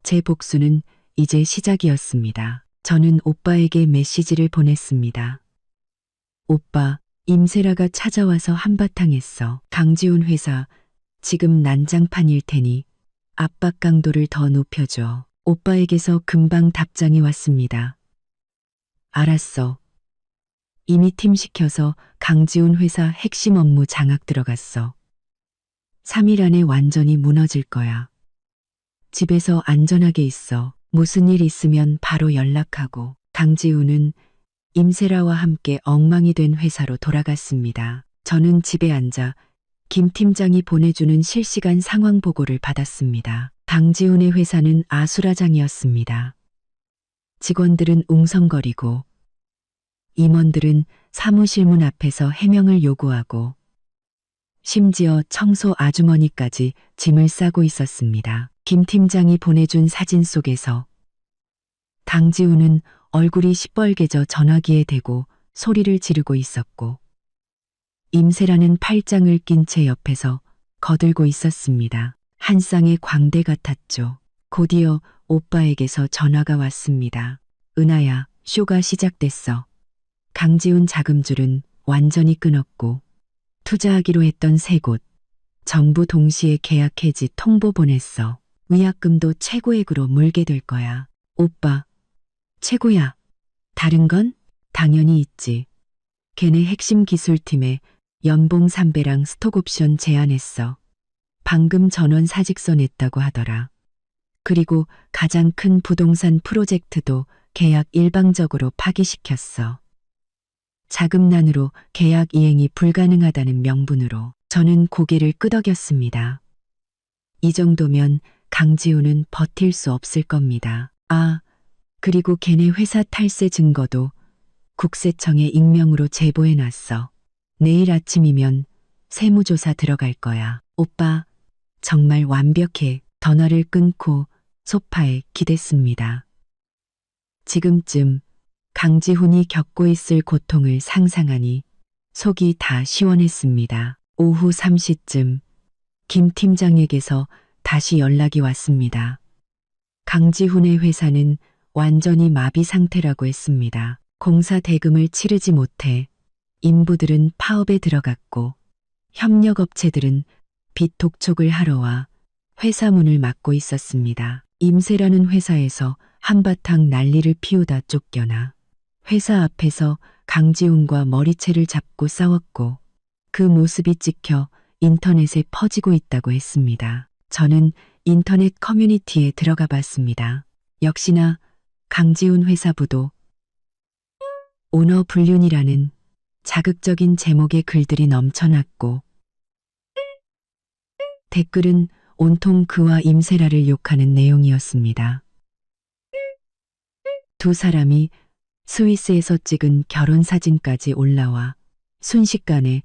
제 복수는 이제 시작이었습니다. 저는 오빠에게 메시지를 보냈습니다. 오빠, 임세라가 찾아와서 한바탕 했어. 강지훈 회사 지금 난장판일 테니 압박 강도를 더 높여줘. 오빠에게서 금방 답장이 왔습니다. 알았어. 이미 팀 시켜서 강지훈 회사 핵심 업무 장악 들어갔어. 3일 안에 완전히 무너질 거야. 집에서 안전하게 있어. 무슨 일 있으면 바로 연락하고. 강지훈은 임세라와 함께 엉망이 된 회사로 돌아갔습니다. 저는 집에 앉아 김 팀장이 보내주는 실시간 상황 보고를 받았습니다. 강지훈의 회사는 아수라장이었습니다. 직원들은 웅성거리고 임원들은 사무실 문 앞에서 해명을 요구하고 심지어 청소 아주머니까지 짐을 싸고 있었습니다. 김 팀장이 보내준 사진 속에서 강지훈은 얼굴이 시뻘개져 전화기에 대고 소리를 지르고 있었고 임세라는 팔짱을 낀 채 옆에서 거들고 있었습니다. 한 쌍의 광대 같았죠. 곧이어 오빠에게서 전화가 왔습니다. 은하야, 쇼가 시작됐어. 강지훈 자금줄은 완전히 끊었고 투자하기로 했던 3곳 전부 동시에 계약 해지 통보 보냈어. 위약금도 최고액으로 물게 될 거야. 오빠, 최고야. 다른 건? 당연히 있지. 걔네 핵심 기술팀에 연봉 3배랑 스톡옵션 제안했어. 방금 전원 사직서 냈다고 하더라. 그리고 가장 큰 부동산 프로젝트도 계약 일방적으로 파기시켰어. 자금난으로 계약 이행이 불가능하다는 명분으로 저는 고개를 끄덕였습니다. 이 정도면 강지훈은 버틸 수 없을 겁니다. 아, 그리고 걔네 회사 탈세 증거도 국세청에 익명으로 제보해놨어. 내일 아침이면 세무조사 들어갈 거야. 오빠, 정말 완벽해. 전화를 끊고 소파에 기댔습니다. 지금쯤 강지훈이 겪고 있을 고통을 상상하니 속이 다 시원했습니다. 오후 3시쯤 김 팀장에게서 다시 연락이 왔습니다. 강지훈의 회사는 완전히 마비 상태라고 했습니다. 공사 대금을 치르지 못해 인부들은 파업에 들어갔고 협력업체들은 빚 독촉을 하러 와 회사 문을 막고 있었습니다. 임세라는 회사에서 한바탕 난리를 피우다 쫓겨나 회사 앞에서 강지훈과 머리채를 잡고 싸웠고 그 모습이 찍혀 인터넷에 퍼지고 있다고 했습니다. 저는 인터넷 커뮤니티에 들어가 봤습니다. 역시나 강지훈 회사 부도 오너 불륜이라는 자극적인 제목의 글들이 넘쳐났고 댓글은 온통 그와 임세라를 욕하는 내용이었습니다. 두 사람이 스위스에서 찍은 결혼 사진까지 올라와 순식간에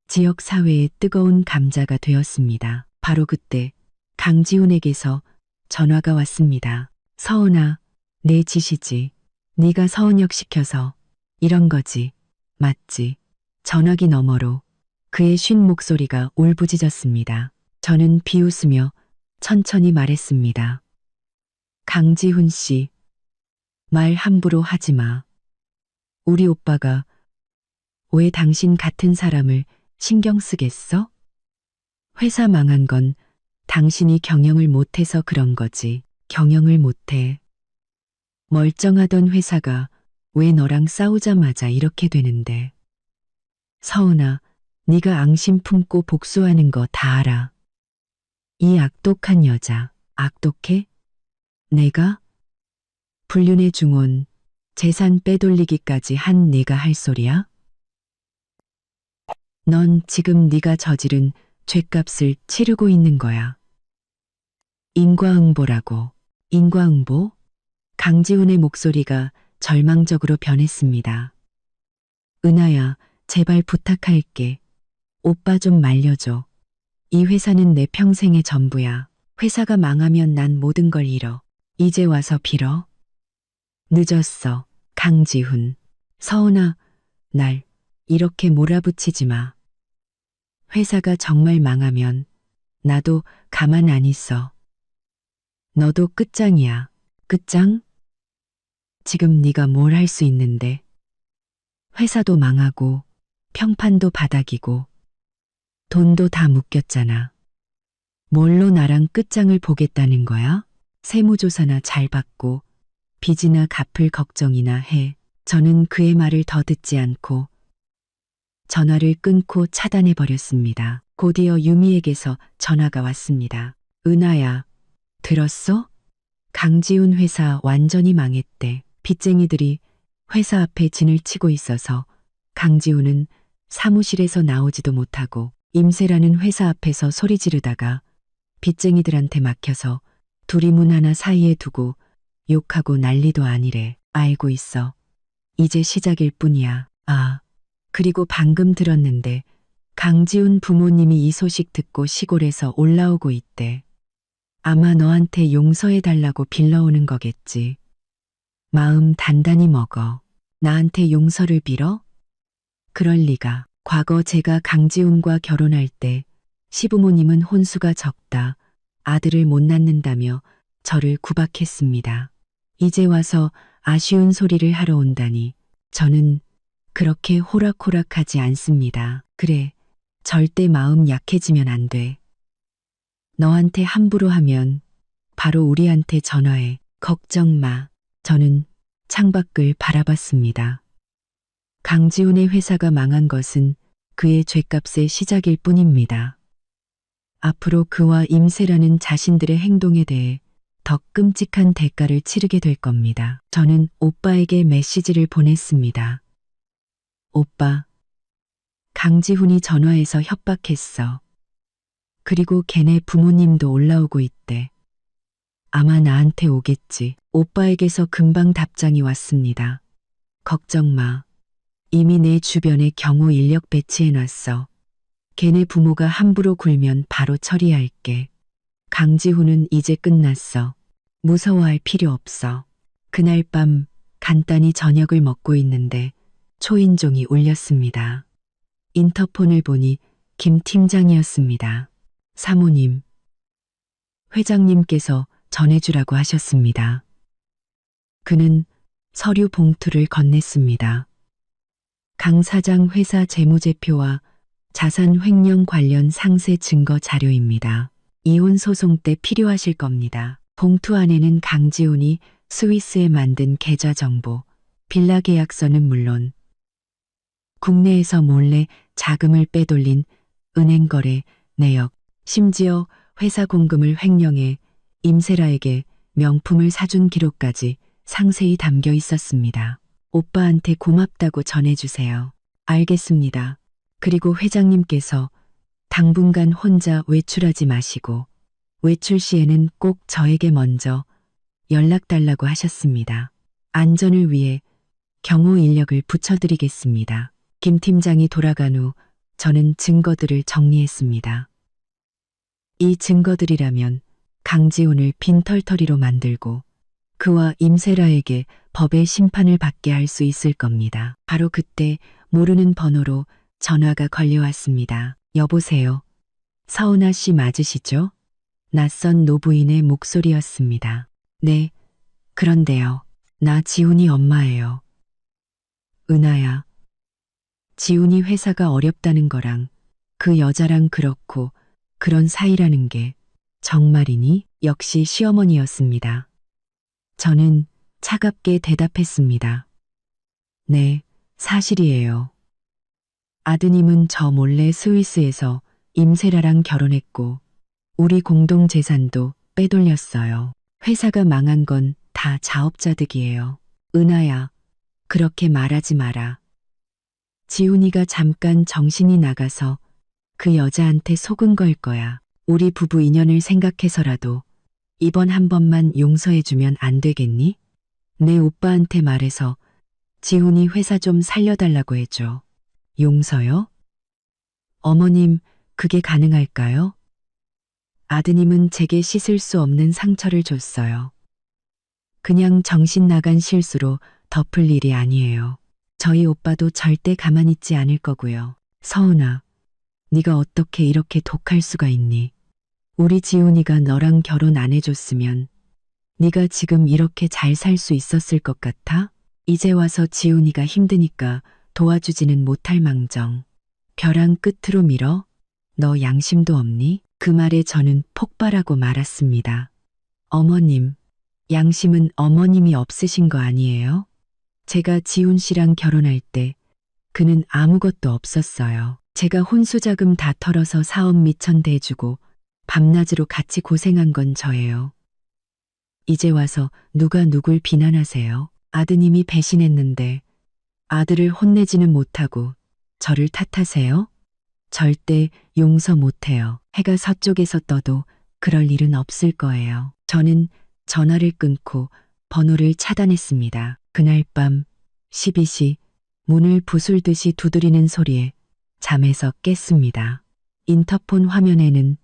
지역 사회의 뜨거운 감자가 되었습니다. 바로 그때 강지훈에게서 전화가 왔습니다. 서은아, 내 짓이지. 네가 서은역 시켜서 이런 거지. 맞지? 전화기 너머로 그의 쉰 목소리가 울부짖었습니다. 저는 비웃으며 천천히 말했습니다. 강지훈 씨, 말 함부로 하지 마. 우리 오빠가 왜 당신 같은 사람을 신경 쓰겠어? 회사 망한 건 당신이 경영을 못해서 그런 거지. 경영을 못해. 멀쩡하던 회사가 왜 너랑 싸우자마자 이렇게 되는데. 서은아, 네가 앙심 품고 복수하는 거 다 알아. 이 악독한 여자, 악독해? 내가? 불륜의 중혼, 재산 빼돌리기까지 한 내가 할 소리야? 넌 지금 네가 저지른 죗값을 치르고 있는 거야. 인과응보라고. 인과응보? 강지훈의 목소리가 절망적으로 변했습니다. 은하야, 제발 부탁할게. 오빠 좀 말려줘. 이 회사는 내 평생의 전부야. 회사가 망하면 난 모든 걸 잃어. 이제 와서 빌어. 늦었어. 강지훈. 서은아, 날 이렇게 몰아붙이지 마. 회사가 정말 망하면 나도 가만 안 있어. 너도 끝장이야. 끝장? 지금 네가 뭘 할 수 있는데. 회사도 망하고 평판도 바닥이고 돈도 다 묶였잖아. 뭘로 나랑 끝장을 보겠다는 거야? 세무조사나 잘 받고 빚이나 갚을 걱정이나 해. 저는 그의 말을 더 듣지 않고 전화를 끊고 차단해 버렸습니다. 곧이어 유미에게서 전화가 왔습니다. 은하야, 들었어? 강지훈 회사 완전히 망했대. 빚쟁이들이 회사 앞에 진을 치고 있어서 강지훈은 사무실에서 나오지도 못하고 임세라는 회사 앞에서 소리 지르다가 빚쟁이들한테 막혀서 둘이 문 하나 사이에 두고 욕하고 난리도 아니래. 알고 있어. 이제 시작일 뿐이야. 아, 그리고 방금 들었는데 강지훈 부모님이 이 소식 듣고 시골에서 올라오고 있대. 아마 너한테 용서해 달라고 빌러오는 거겠지. 마음 단단히 먹어. 나한테 용서를 빌어? 그럴 리가. 과거 제가 강지훈과 결혼할 때 시부모님은 혼수가 적다, 아들을 못 낳는다며 저를 구박했습니다. 이제 와서 아쉬운 소리를 하러 온다니 저는 그렇게 호락호락하지 않습니다. 그래, 절대 마음 약해지면 안 돼. 너한테 함부로 하면 바로 우리한테 전화해. 걱정 마. 저는 창밖을 바라봤습니다. 강지훈의 회사가 망한 것은 그의 죗값의 시작일 뿐입니다. 앞으로 그와 임세라는 자신들의 행동에 대해 더 끔찍한 대가를 치르게 될 겁니다. 저는 오빠에게 메시지를 보냈습니다. 오빠, 강지훈이 전화해서 협박했어. 그리고 걔네 부모님도 올라오고 있대. 아마 나한테 오겠지. 오빠에게서 금방 답장이 왔습니다. 걱정 마. 이미 내 주변에 경호 인력 배치해놨어. 걔네 부모가 함부로 굴면 바로 처리할게. 강지훈은 이제 끝났어. 무서워할 필요 없어. 그날 밤 간단히 저녁을 먹고 있는데 초인종이 울렸습니다. 인터폰을 보니 김 팀장이었습니다. 사모님, 회장님께서 전해주라고 하셨습니다. 그는 서류 봉투를 건넸습니다. 강 사장 회사 재무제표와 자산 횡령 관련 상세 증거 자료입니다. 이혼 소송 때 필요하실 겁니다. 봉투 안에는 강지훈이 스위스에 만든 계좌 정보, 빌라 계약서는 물론 국내에서 몰래 자금을 빼돌린 은행 거래 내역, 심지어 회사 공금을 횡령해 임세라에게 명품을 사준 기록까지 상세히 담겨 있었습니다. 오빠한테 고맙다고 전해주세요. 알겠습니다. 그리고 회장님께서 당분간 혼자 외출하지 마시고 외출 시에는 꼭 저에게 먼저 연락 달라고 하셨습니다. 안전을 위해 경호 인력을 붙여드리겠습니다. 김 팀장이 돌아간 후 저는 증거들을 정리했습니다. 이 증거들이라면 강지훈을 빈털터리로 만들고 그와 임세라에게 법의 심판을 받게 할 수 있을 겁니다. 바로 그때 모르는 번호로 전화가 걸려왔습니다. 여보세요. 서은아 씨 맞으시죠? 낯선 노부인의 목소리였습니다. 네, 그런데요. 나 지훈이 엄마예요. 은하야. 지훈이 회사가 어렵다는 거랑 그 여자랑 그렇고 그런 사이라는 게 정말이니? 역시 시어머니였습니다. 저는 차갑게 대답했습니다. 네, 사실이에요. 아드님은 저 몰래 스위스에서 임세라랑 결혼했고 우리 공동 재산도 빼돌렸어요. 회사가 망한 건 다 자업자 득이에요. 은하야, 그렇게 말하지 마라. 지훈이가 잠깐 정신이 나가서 그 여자한테 속은 걸 거야. 우리 부부 인연을 생각해서라도 이번 한 번만 용서해주면 안 되겠니? 내 오빠한테 말해서 지훈이 회사 좀 살려달라고 해줘. 용서요? 어머님, 그게 가능할까요? 아드님은 제게 씻을 수 없는 상처를 줬어요. 그냥 정신 나간 실수로 덮을 일이 아니에요. 저희 오빠도 절대 가만히 있지 않을 거고요. 서은아, 네가 어떻게 이렇게 독할 수가 있니? 우리 지훈이가 너랑 결혼 안 해줬으면 네가 지금 이렇게 잘 살 수 있었을 것 같아? 이제 와서 지훈이가 힘드니까 도와주지는 못할 망정. 벼랑 끝으로 밀어? 너 양심도 없니? 그 말에 저는 폭발하고 말았습니다. 어머님, 양심은 어머님이 없으신 거 아니에요? 제가 지훈 씨랑 결혼할 때 그는 아무것도 없었어요. 제가 혼수자금 다 털어서 사업 미천 대주고 밤낮으로 같이 고생한 건 저예요. 이제 와서 누가 누굴 비난하세요? 아드님이 배신했는데 아들을 혼내지는 못하고 저를 탓하세요? 절대 용서 못해요. 해가 서쪽에서 떠도 그럴 일은 없을 거예요. 저는 전화를 끊고 번호를 차단했습니다. 그날 밤 12시 문을 부술듯이 두드리는 소리에 잠에서 깼습니다. 인터폰 화면에는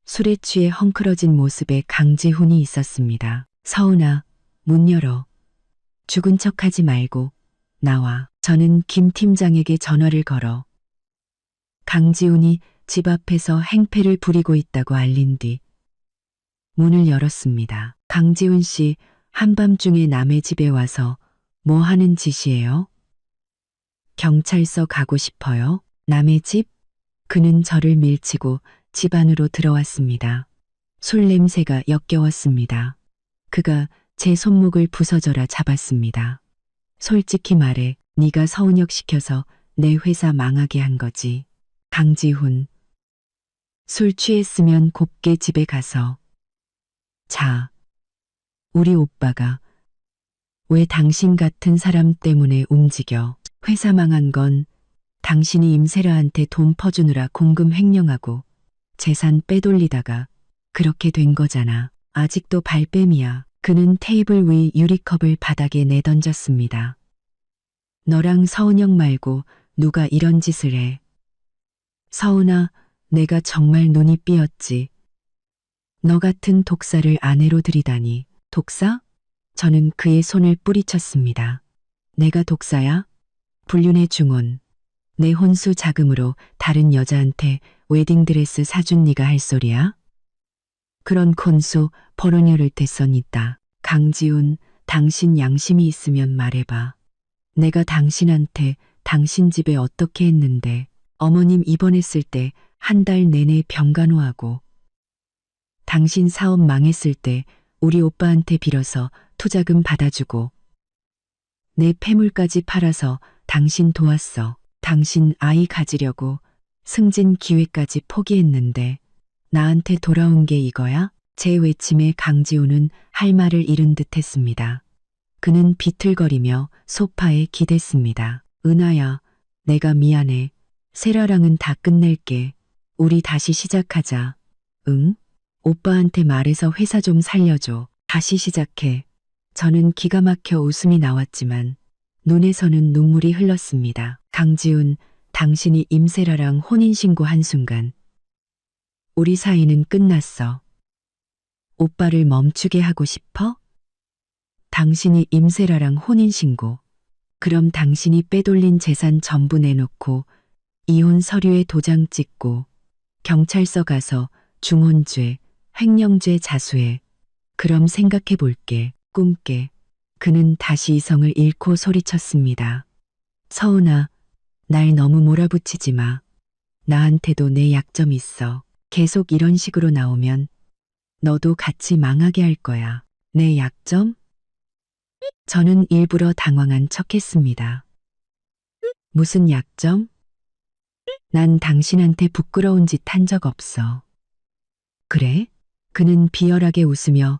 술에 취해 헝클어진 모습의 강지훈이 있었습니다. 서은아, 문 열어. 죽은 척하지 말고 나와. 저는 김 팀장에게 전화를 걸어 강지훈이 집 앞에서 행패를 부리고 있다고 알린 뒤 문을 열었습니다. 강지훈 씨, 한밤중에 남의 집에 와서 뭐 하는 짓이에요? 경찰서 가고 싶어요? 남의 집? 그는 저를 밀치고 집 안으로 들어왔습니다. 술 냄새가 역겨웠습니다. 그가 제 손목을 부서져라 잡았습니다. 솔직히 말해, 네가 서은혁 시켜서 내 회사 망하게 한 거지. 강지훈. 술 취했으면 곱게 집에 가서 자. 우리 오빠가 왜 당신 같은 사람 때문에 움직여? 회사 망한 건 당신이 임세라한테 돈 퍼주느라 공금 횡령하고 재산 빼돌리다가 그렇게 된 거잖아. 아직도 발뺌이야. 그는 테이블 위 유리컵을 바닥에 내던졌습니다. 너랑 서은혁 말고 누가 이런 짓을 해. 서은아, 내가 정말 눈이 삐었지. 너 같은 독사를 아내로 들이다니. 독사? 저는 그의 손을 뿌리쳤습니다. 내가 독사야? 불륜의 중혼. 내 혼수 자금으로 다른 여자한테 웨딩드레스 사준 네가 할 소리야? 그런 콘소 버러녀를 대선 있다. 강지훈, 당신 양심이 있으면 말해봐. 내가 당신한테 당신 집에 어떻게 했는데 어머님 입원했을 때 한 달 내내 병간호하고 당신 사업 망했을 때 우리 오빠한테 빌어서 투자금 받아주고 내 폐물까지 팔아서 당신 도왔어. 당신 아이 가지려고 승진 기회까지 포기했는데 나한테 돌아온 게 이거야? 제 외침에 강지훈은 할 말을 잃은 듯 했습니다. 그는 비틀거리며 소파에 기댔습니다. 은하야, 내가 미안해. 세라랑은 다 끝낼게. 우리 다시 시작하자. 응? 오빠한테 말해서 회사 좀 살려줘. 다시 시작해. 저는 기가 막혀 웃음이 나왔지만 눈에서는 눈물이 흘렀습니다. 강지훈, 당신이 임세라랑 혼인신고한 순간 우리 사이는 끝났어. 오빠를 멈추게 하고 싶어? 당신이 임세라랑 혼인신고. 그럼 당신이 빼돌린 재산 전부 내놓고 이혼 서류에 도장 찍고 경찰서 가서 중혼죄, 횡령죄 자수해. 그럼 생각해 볼게. 꿈깨. 그는 다시 이성을 잃고 소리쳤습니다. 서은아, 날 너무 몰아붙이지 마. 나한테도 내 약점 있어. 계속 이런 식으로 나오면 너도 같이 망하게 할 거야. 내 약점? 저는 일부러 당황한 척했습니다. 무슨 약점? 난 당신한테 부끄러운 짓 한 적 없어. 그래? 그는 비열하게 웃으며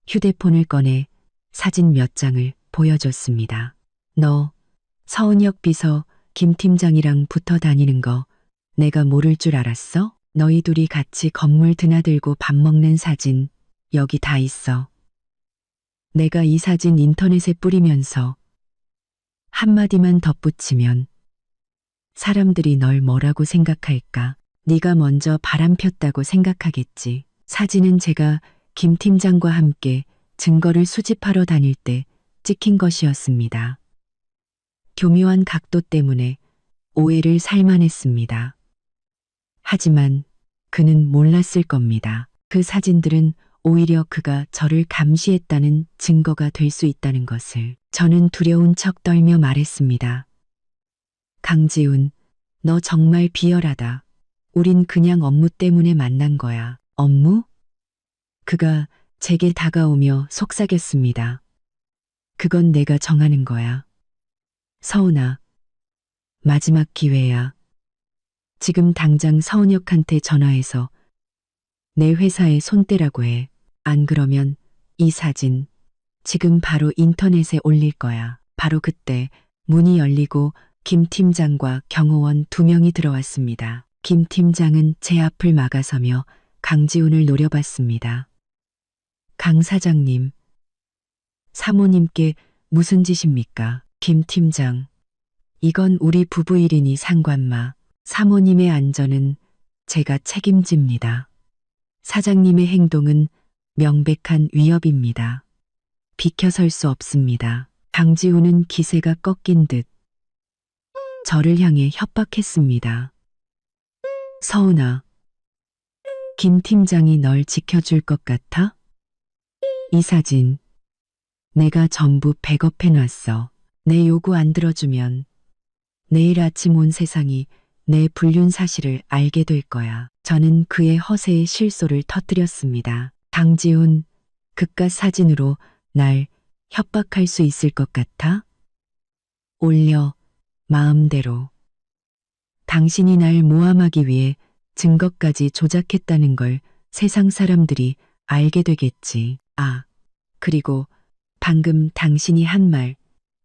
휴대폰을 꺼내 사진 몇 장을 보여줬습니다. 너 서은혁 비서 김 팀장이랑 붙어 다니는 거 내가 모를 줄 알았어? 너희 둘이 같이 건물 드나들고 밥 먹는 사진 여기 다 있어. 내가 이 사진 인터넷에 뿌리면서 한마디만 덧붙이면 사람들이 널 뭐라고 생각할까? 네가 먼저 바람 폈다고 생각하겠지. 사진은 제가 김 팀장과 함께 증거를 수집하러 다닐 때 찍힌 것이었습니다. 교묘한 각도 때문에 오해를 살만했습니다. 하지만 그는 몰랐을 겁니다. 그 사진들은 오히려 그가 저를 감시했다는 증거가 될 수 있다는 것을. 저는 두려운 척 떨며 말했습니다. 강지훈, 너 정말 비열하다. 우린 그냥 업무 때문에 만난 거야. 업무? 그가 제게 다가오며 속삭였습니다. 그건 내가 정하는 거야. 서은아, 마지막 기회야. 지금 당장 서은혁한테 전화해서 내 회사에 손 떼라고 해. 안 그러면 이 사진 지금 바로 인터넷에 올릴 거야. 바로 그때 문이 열리고 김 팀장과 경호원 2명이 들어왔습니다. 김 팀장은 제 앞을 막아서며 강지훈을 노려봤습니다. 강 사장님, 사모님께 무슨 짓입니까? 김 팀장, 이건 우리 부부 일이니 상관마. 사모님의 안전은 제가 책임집니다. 사장님의 행동은 명백한 위협입니다. 비켜설 수 없습니다. 강지훈은 기세가 꺾인 듯 저를 향해 협박했습니다. 서은아, 김 팀장이 널 지켜줄 것 같아? 이 사진 내가 전부 백업해놨어. 내 요구 안 들어주면 내일 아침 온 세상이 내 불륜 사실을 알게 될 거야. 저는 그의 허세에 실소를 터뜨렸습니다. 강지훈, 그깟 사진으로 날 협박할 수 있을 것 같아? 올려, 마음대로. 당신이 날 모함하기 위해 증거까지 조작했다는 걸 세상 사람들이 알게 되겠지. 아, 그리고 방금 당신이 한 말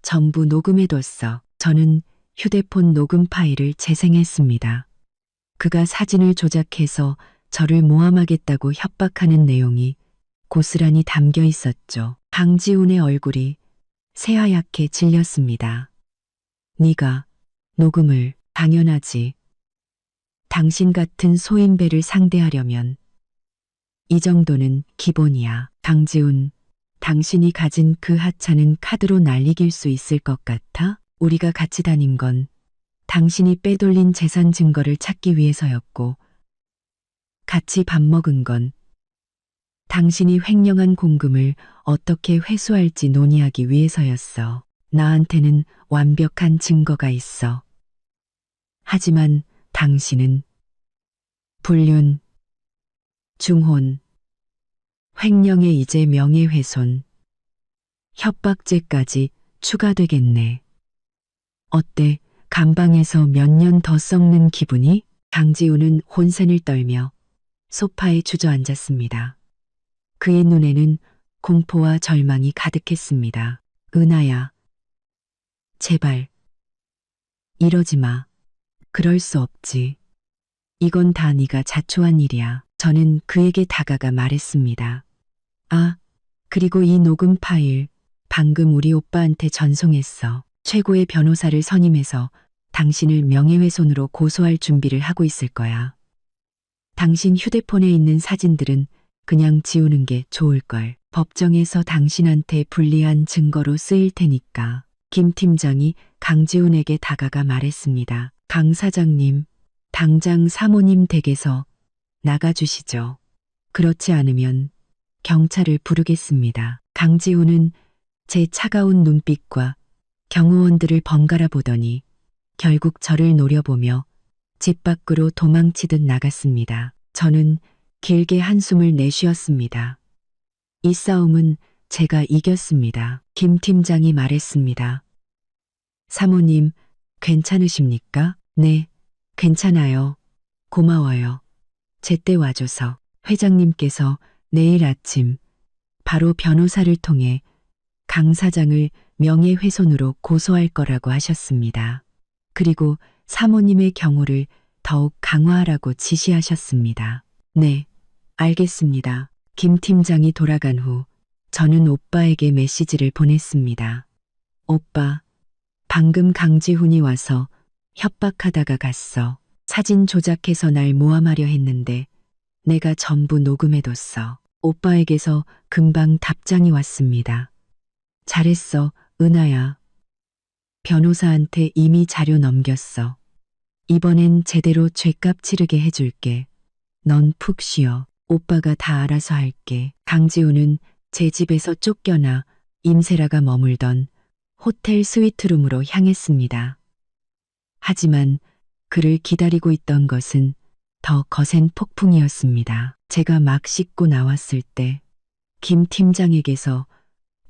전부 녹음해뒀어. 저는 휴대폰 녹음 파일을 재생했습니다. 그가 사진을 조작해서 저를 모함하겠다고 협박하는 내용이 고스란히 담겨 있었죠. 강지훈의 얼굴이 새하얗게 질렸습니다. 네가 녹음을 당연하지. 당신 같은 소인배를 상대하려면 이 정도는 기본이야. 강지훈, 당신이 가진 그 하찮은 카드로 날 이길 수 있을 것 같아? 우리가 같이 다닌 건 당신이 빼돌린 재산 증거를 찾기 위해서였고, 같이 밥 먹은 건 당신이 횡령한 공금을 어떻게 회수할지 논의하기 위해서였어. 나한테는 완벽한 증거가 있어. 하지만 당신은 불륜, 중혼, 횡령에 이제 명예훼손, 협박죄까지 추가되겠네. 어때? 감방에서 몇 년 더 썩는 기분이? 강지훈은 혼선을 떨며 소파에 주저앉았습니다. 그의 눈에는 공포와 절망이 가득했습니다. 은하야, 제발 이러지 마. 그럴 수 없지. 이건 다 네가 자초한 일이야. 저는 그에게 다가가 말했습니다. 아, 그리고 이 녹음 파일 방금 우리 오빠한테 전송했어. 최고의 변호사를 선임해서 당신을 명예훼손으로 고소할 준비를 하고 있을 거야. 당신 휴대폰에 있는 사진들은 그냥 지우는 게 좋을걸. 법정에서 당신한테 불리한 증거로 쓰일 테니까. 김 팀장이 강지훈에게 다가가 말했습니다. 강 사장님, 당장 사모님 댁에서 나가주시죠. 그렇지 않으면 경찰을 부르겠습니다. 강지훈은 제 차가운 눈빛과 경호원들을 번갈아 보더니 결국 저를 노려보며 집 밖으로 도망치듯 나갔습니다. 저는 길게 한숨을 내쉬었습니다. 이 싸움은 제가 이겼습니다. 김 팀장이 말했습니다. 사모님, 괜찮으십니까? 네, 괜찮아요. 고마워요. 제때 와줘서. 회장님께서 내일 아침 바로 변호사를 통해 강 사장을 명예훼손으로 고소할 거라고 하셨습니다. 그리고 사모님의 경호를 더욱 강화하라고 지시하셨습니다. 네, 알겠습니다. 김 팀장이 돌아간 후 저는 오빠에게 메시지를 보냈습니다. 오빠, 방금 강지훈이 와서 협박하다가 갔어. 사진 조작해서 날 모함하려 했는데 내가 전부 녹음해뒀어. 오빠에게서 금방 답장이 왔습니다. 잘했어, 은하야. 변호사한테 이미 자료 넘겼어. 이번엔 제대로 죗값 치르게 해줄게. 넌 푹 쉬어. 오빠가 다 알아서 할게. 강지훈은 제 집에서 쫓겨나 임세라가 머물던 호텔 스위트룸으로 향했습니다. 하지만 그를 기다리고 있던 것은 더 거센 폭풍이었습니다. 제가 막 씻고 나왔을 때 김 팀장에게서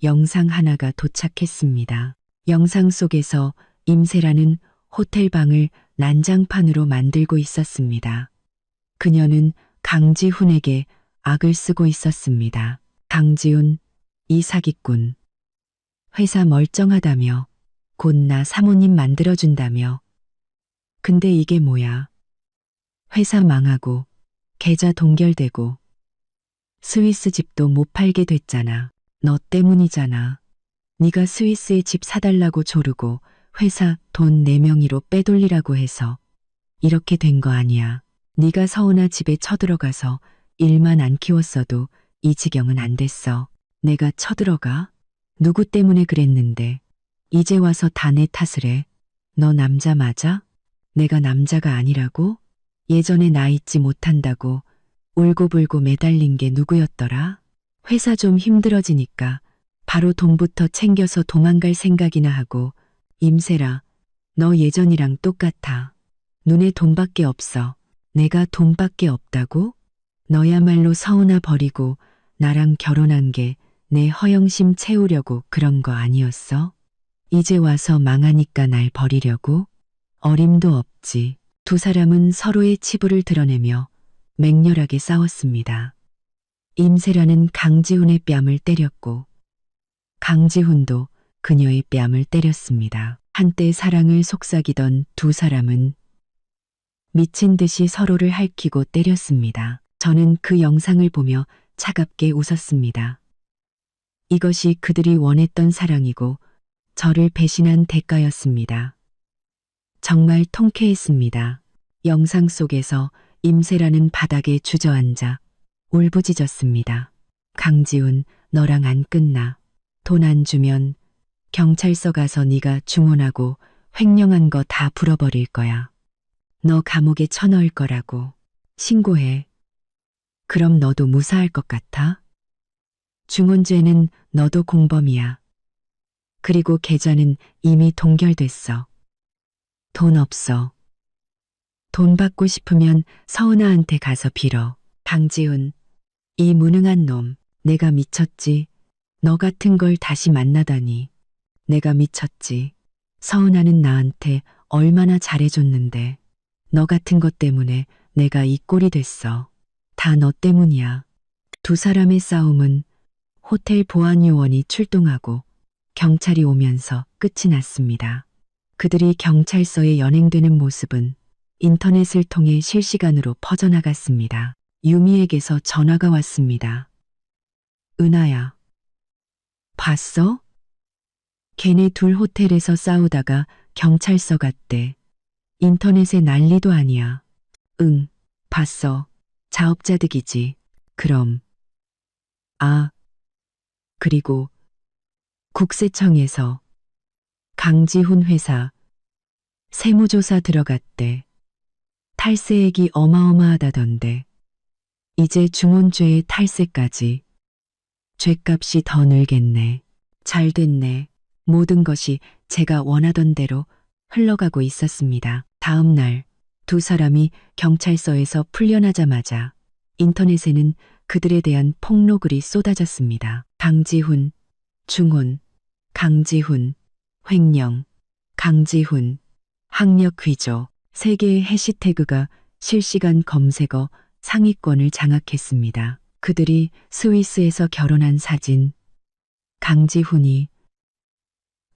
영상 하나가 도착했습니다. 영상 속에서 임세라는 호텔 방을 난장판으로 만들고 있었습니다. 그녀는 강지훈에게 악을 쓰고 있었습니다. 강지훈, 이 사기꾼. 회사 멀쩡하다며, 곧 나 사모님 만들어준다며. 근데 이게 뭐야? 회사 망하고, 계좌 동결되고, 스위스 집도 못 팔게 됐잖아. 너 때문이잖아. 네가 스위스에 집 사달라고 조르고 회사 돈 내 명의로 빼돌리라고 해서 이렇게 된 거 아니야. 네가 서은아 집에 쳐들어가서 일만 안 키웠어도 이 지경은 안 됐어. 내가 쳐들어가? 누구 때문에 그랬는데 이제 와서 다 내 탓을 해. 너 남자 맞아? 내가 남자가 아니라고? 예전에 나 잊지 못한다고 울고불고 매달린 게 누구였더라? 회사 좀 힘들어지니까 바로 돈부터 챙겨서 도망갈 생각이나 하고 임세라, 너 예전이랑 똑같아. 눈에 돈밖에 없어. 내가 돈밖에 없다고? 너야말로 서은아 버리고 나랑 결혼한 게 내 허영심 채우려고 그런 거 아니었어? 이제 와서 망하니까 날 버리려고? 어림도 없지. 두 사람은 서로의 치부를 드러내며 맹렬하게 싸웠습니다. 임세라는 강지훈의 뺨을 때렸고 강지훈도 그녀의 뺨을 때렸습니다. 한때 사랑을 속삭이던 두 사람은 미친 듯이 서로를 핥히고 때렸습니다. 저는 그 영상을 보며 차갑게 웃었습니다. 이것이 그들이 원했던 사랑이고 저를 배신한 대가였습니다. 정말 통쾌했습니다. 영상 속에서 임세라는 바닥에 주저앉아 울부짖었습니다. 강지훈, 너랑 안 끝나. 돈 안 주면 경찰서 가서 네가 중혼하고 횡령한 거 다 불어버릴 거야. 너 감옥에 쳐넣을 거라고. 신고해. 그럼 너도 무사할 것 같아? 중혼죄는 너도 공범이야. 그리고 계좌는 이미 동결됐어. 돈 없어. 돈 받고 싶으면 서은아한테 가서 빌어. 강지훈, 이 무능한 놈, 내가 미쳤지. 너 같은 걸 다시 만나다니. 내가 미쳤지. 서은아는 나한테 얼마나 잘해줬는데. 너 같은 것 때문에 내가 이 꼴이 됐어. 다 너 때문이야. 두 사람의 싸움은 호텔 보안요원이 출동하고 경찰이 오면서 끝이 났습니다. 그들이 경찰서에 연행되는 모습은 인터넷을 통해 실시간으로 퍼져나갔습니다. 유미에게서 전화가 왔습니다. 은하야. 봤어? 걔네 둘 호텔에서 싸우다가 경찰서 갔대. 인터넷에 난리도 아니야. 응, 봤어. 자업자득이지. 그럼. 아, 그리고 국세청에서 강지훈 회사 세무조사 들어갔대. 탈세액이 어마어마하다던데. 이제 중혼죄의 탈세까지. 죗값이 더 늘겠네. 잘 됐네. 모든 것이 제가 원하던 대로 흘러가고 있었습니다. 다음 날 두 사람이 경찰서에서 풀려나자마자 인터넷에는 그들에 대한 폭로글이 쏟아졌습니다. 강지훈, 중혼, 강지훈, 횡령, 강지훈, 학력 위조, 세 개의 해시태그가 실시간 검색어 상위권을 장악했습니다. 그들이 스위스에서 결혼한 사진, 강지훈이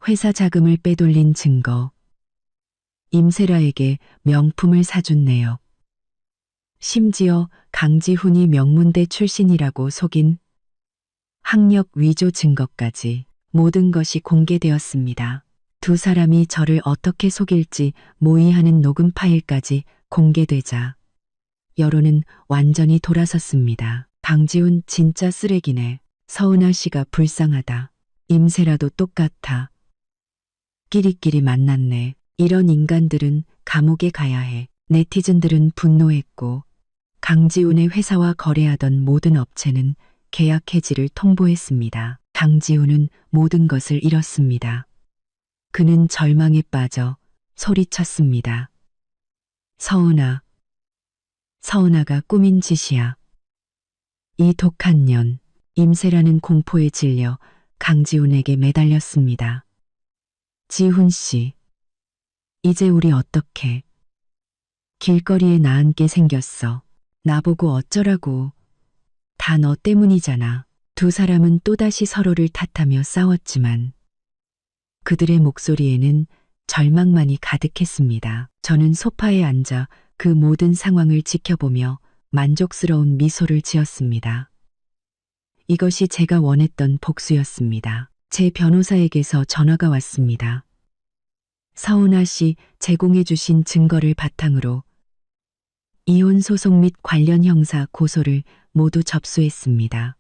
회사 자금을 빼돌린 증거, 임세라에게 명품을 사준 내역, 심지어 강지훈이 명문대 출신이라고 속인 학력 위조 증거까지 모든 것이 공개되었습니다. 두 사람이 저를 어떻게 속일지 모의하는 녹음 파일까지 공개되자 여론은 완전히 돌아섰습니다. 강지훈 진짜 쓰레기네. 서은아 씨가 불쌍하다. 임세라도 똑같아. 끼리끼리 만났네. 이런 인간들은 감옥에 가야 해. 네티즌들은 분노했고 강지훈의 회사와 거래하던 모든 업체는 계약 해지를 통보했습니다. 강지훈은 모든 것을 잃었습니다. 그는 절망에 빠져 소리쳤습니다. 서은아, 서은아가 꾸민 짓이야. 이 독한 년, 임세라는 공포에 질려 강지훈에게 매달렸습니다. 지훈 씨, 이제 우리 어떡해? 길거리에 나앉게 생겼어. 나보고 어쩌라고. 다 너 때문이잖아. 두 사람은 또다시 서로를 탓하며 싸웠지만 그들의 목소리에는 절망만이 가득했습니다. 저는 소파에 앉아 그 모든 상황을 지켜보며 만족스러운 미소를 지었습니다. 이것이 제가 원했던 복수였습니다. 제 변호사에게서 전화가 왔습니다. 서은아 씨 제공해 주신 증거를 바탕으로 이혼 소송 및 관련 형사 고소를 모두 접수했습니다.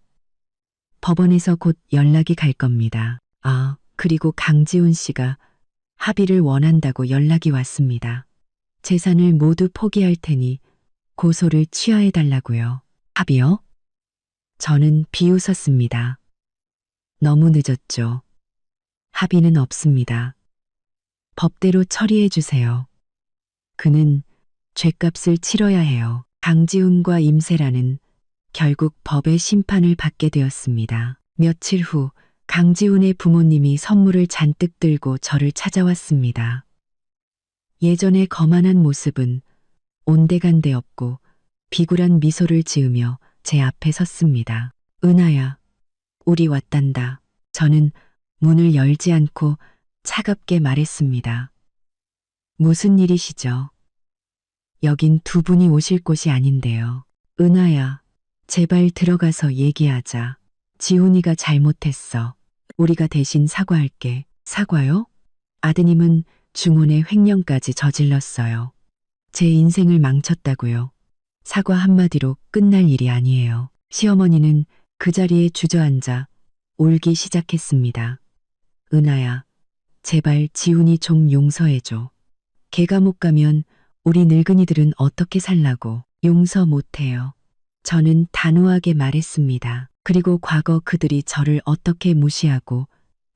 법원에서 곧 연락이 갈 겁니다. 아, 그리고 강지훈 씨가 합의를 원한다고 연락이 왔습니다. 재산을 모두 포기할 테니 고소를 취하해 달라고요. 합의요? 저는 비웃었습니다. 너무 늦었죠. 합의는 없습니다. 법대로 처리해 주세요. 그는 죗값을 치러야 해요. 강지훈과 임세라는 결국 법의 심판을 받게 되었습니다. 며칠 후 강지훈의 부모님이 선물을 잔뜩 들고 저를 찾아왔습니다. 예전의 거만한 모습은 온데간데 없고 비굴한 미소를 지으며 제 앞에 섰습니다. 은하야, 우리 왔단다. 저는 문을 열지 않고 차갑게 말했습니다. 무슨 일이시죠? 여긴 두 분이 오실 곳이 아닌데요. 은하야, 제발 들어가서 얘기하자. 지훈이가 잘못했어. 우리가 대신 사과할게. 사과요? 아드님은 중혼의 횡령까지 저질렀어요. 제 인생을 망쳤다고요. 사과 한마디로 끝날 일이 아니에요. 시어머니는 그 자리에 주저앉아 울기 시작했습니다. 은하야, 제발 지훈이 좀 용서해줘. 걔가 못 가면 우리 늙은이들은 어떻게 살라고. 용서 못해요. 저는 단호하게 말했습니다. 그리고 과거 그들이 저를 어떻게 무시하고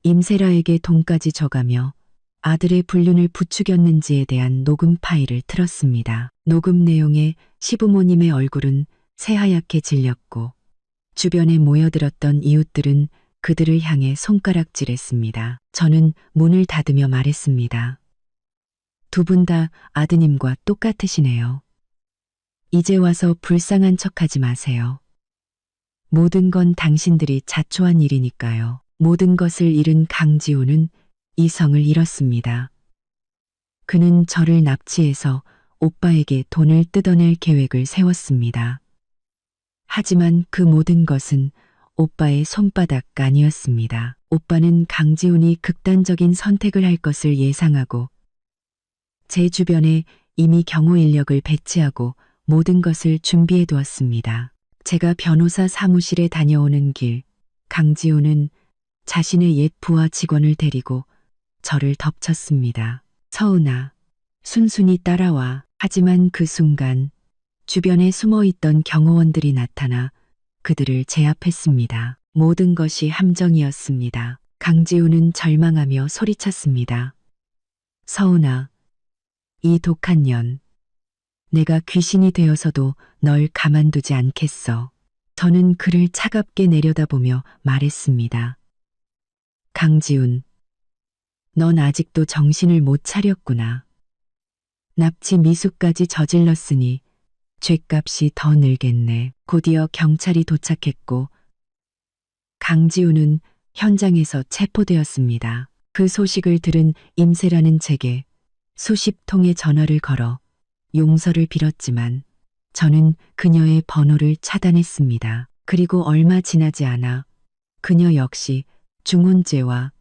임세라에게 돈까지 줘가며 아들의 불륜을 부추겼는지에 대한 녹음 파일을 틀었습니다. 녹음 내용에 시부모님의 얼굴은 새하얗게 질렸고 주변에 모여들었던 이웃들은 그들을 향해 손가락질했습니다. 저는 문을 닫으며 말했습니다. 두 분 다 아드님과 똑같으시네요. 이제 와서 불쌍한 척하지 마세요. 모든 건 당신들이 자초한 일이니까요. 모든 것을 잃은 강지훈은 이성을 잃었습니다. 그는 저를 납치해서 오빠에게 돈을 뜯어낼 계획을 세웠습니다. 하지만 그 모든 것은 오빠의 손바닥 아니었습니다. 오빠는 강지훈이 극단적인 선택을 할 것을 예상하고 제 주변에 이미 경호 인력을 배치하고 모든 것을 준비해 두었습니다. 제가 변호사 사무실에 다녀오는 길, 강지훈은 자신의 옛 부하 직원을 데리고 저를 덮쳤습니다. 서은아, 순순히 따라와. 하지만 그 순간 주변에 숨어있던 경호원들이 나타나 그들을 제압했습니다. 모든 것이 함정이었습니다. 강지훈은 절망하며 소리쳤습니다. 서은아, 이 독한 년. 내가 귀신이 되어서도 널 가만두지 않겠어. 저는 그를 차갑게 내려다보며 말했습니다. 강지훈, 넌 아직도 정신을 못 차렸구나. 납치 미수까지 저질렀으니 죗값이 더 늘겠네. 곧이어 경찰이 도착했고 강지훈은 현장에서 체포되었습니다. 그 소식을 들은 임세라는 제게 수십 통의 전화를 걸어 용서를 빌었지만 저는 그녀의 번호를 차단했습니다. 그리고 얼마 지나지 않아 그녀 역시 중혼죄와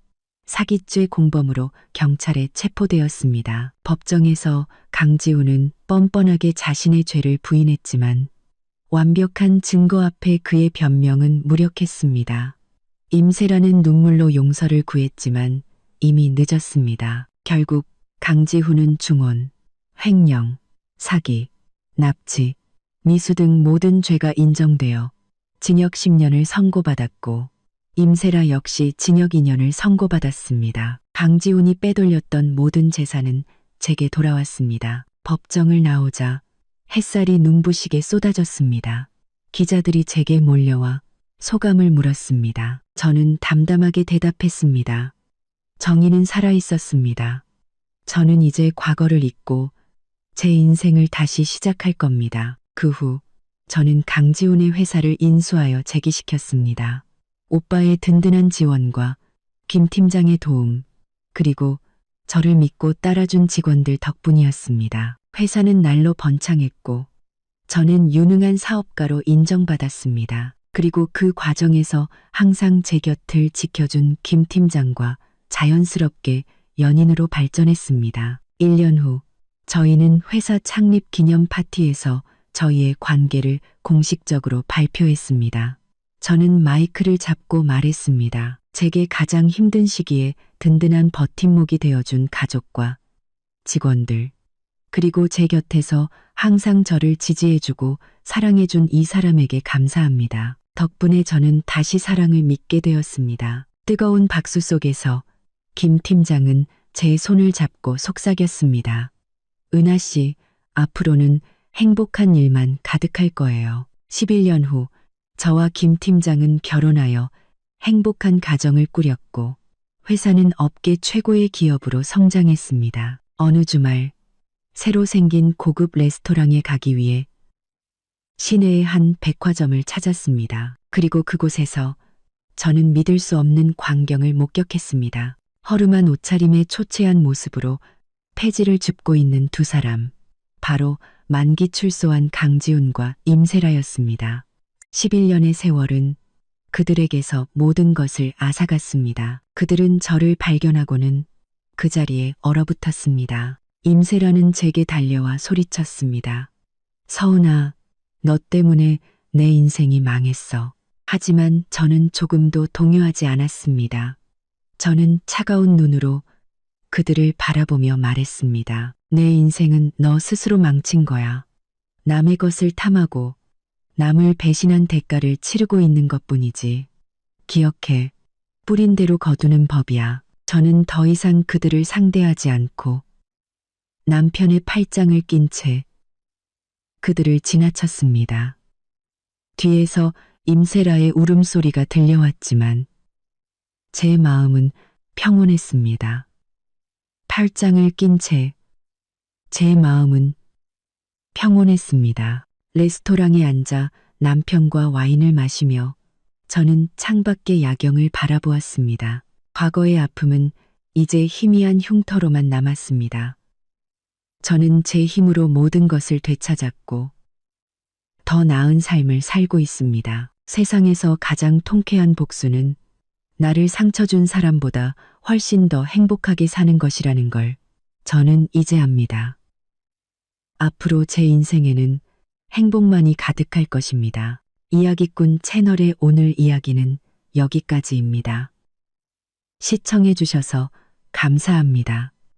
사기죄 공범으로 경찰에 체포되었습니다. 법정에서 강지훈은 뻔뻔하게 자신의 죄를 부인했지만 완벽한 증거 앞에 그의 변명은 무력했습니다. 임세라는 눈물로 용서를 구했지만 이미 늦었습니다. 결국 강지훈은 중혼, 횡령, 사기, 납치, 미수 등 모든 죄가 인정되어 징역 10년을 선고받았고 임세라 역시 징역 2년을 선고받았습니다. 강지훈이 빼돌렸던 모든 재산은 제게 돌아왔습니다. 법정을 나오자 햇살이 눈부시게 쏟아졌습니다. 기자들이 제게 몰려와 소감을 물었습니다. 저는 담담하게 대답했습니다. 정의는 살아 있었습니다. 저는 이제 과거를 잊고 제 인생을 다시 시작할 겁니다. 그 후 저는 강지훈의 회사를 인수하여 재기시켰습니다. 오빠의 든든한 지원과 김 팀장의 도움, 그리고 저를 믿고 따라준 직원들 덕분이었습니다. 회사는 날로 번창했고 저는 유능한 사업가로 인정받았습니다. 그리고 그 과정에서 항상 제 곁을 지켜준 김 팀장과 자연스럽게 연인으로 발전했습니다. 1년 후 저희는 회사 창립 기념 파티에서 저희의 관계를 공식적으로 발표했습니다. 저는 마이크를 잡고 말했습니다. 제게 가장 힘든 시기에 든든한 버팀목이 되어준 가족과 직원들, 그리고 제 곁에서 항상 저를 지지해주고 사랑해준 이 사람에게 감사합니다. 덕분에 저는 다시 사랑을 믿게 되었습니다. 뜨거운 박수 속에서 김 팀장은 제 손을 잡고 속삭였습니다. 은하 씨, 앞으로는 행복한 일만 가득할 거예요. 11년 후 저와 김 팀장은 결혼하여 행복한 가정을 꾸렸고 회사는 업계 최고의 기업으로 성장했습니다. 어느 주말 새로 생긴 고급 레스토랑에 가기 위해 시내의 한 백화점을 찾았습니다. 그리고 그곳에서 저는 믿을 수 없는 광경을 목격했습니다. 허름한 옷차림에 초췌한 모습으로 폐지를 줍고 있는 두 사람. 바로 만기 출소한 강지훈과 임세라였습니다. 11년의 세월은 그들에게서 모든 것을 앗아갔습니다. 그들은 저를 발견하고는 그 자리에 얼어붙었습니다. 임세라는 제게 달려와 소리쳤습니다. 서은아, 너 때문에 내 인생이 망했어. 하지만 저는 조금도 동요하지 않았습니다. 저는 차가운 눈으로 그들을 바라보며 말했습니다. 내 인생은 너 스스로 망친 거야. 남의 것을 탐하고 남을 배신한 대가를 치르고 있는 것뿐이지. 기억해. 뿌린 대로 거두는 법이야. 저는 더 이상 그들을 상대하지 않고 남편의 팔짱을 낀 채 그들을 지나쳤습니다. 뒤에서 임세라의 울음소리가 들려왔지만 제 마음은 평온했습니다. 팔짱을 낀 채 제 마음은 평온했습니다. 레스토랑에 앉아 남편과 와인을 마시며 저는 창밖의 야경을 바라보았습니다. 과거의 아픔은 이제 희미한 흉터로만 남았습니다. 저는 제 힘으로 모든 것을 되찾았고 더 나은 삶을 살고 있습니다. 세상에서 가장 통쾌한 복수는 나를 상처 준 사람보다 훨씬 더 행복하게 사는 것이라는 걸 저는 이제 압니다. 앞으로 제 인생에는 행복만이 가득할 것입니다. 이야기꾼 채널의 오늘 이야기는 여기까지입니다. 시청해 주셔서 감사합니다.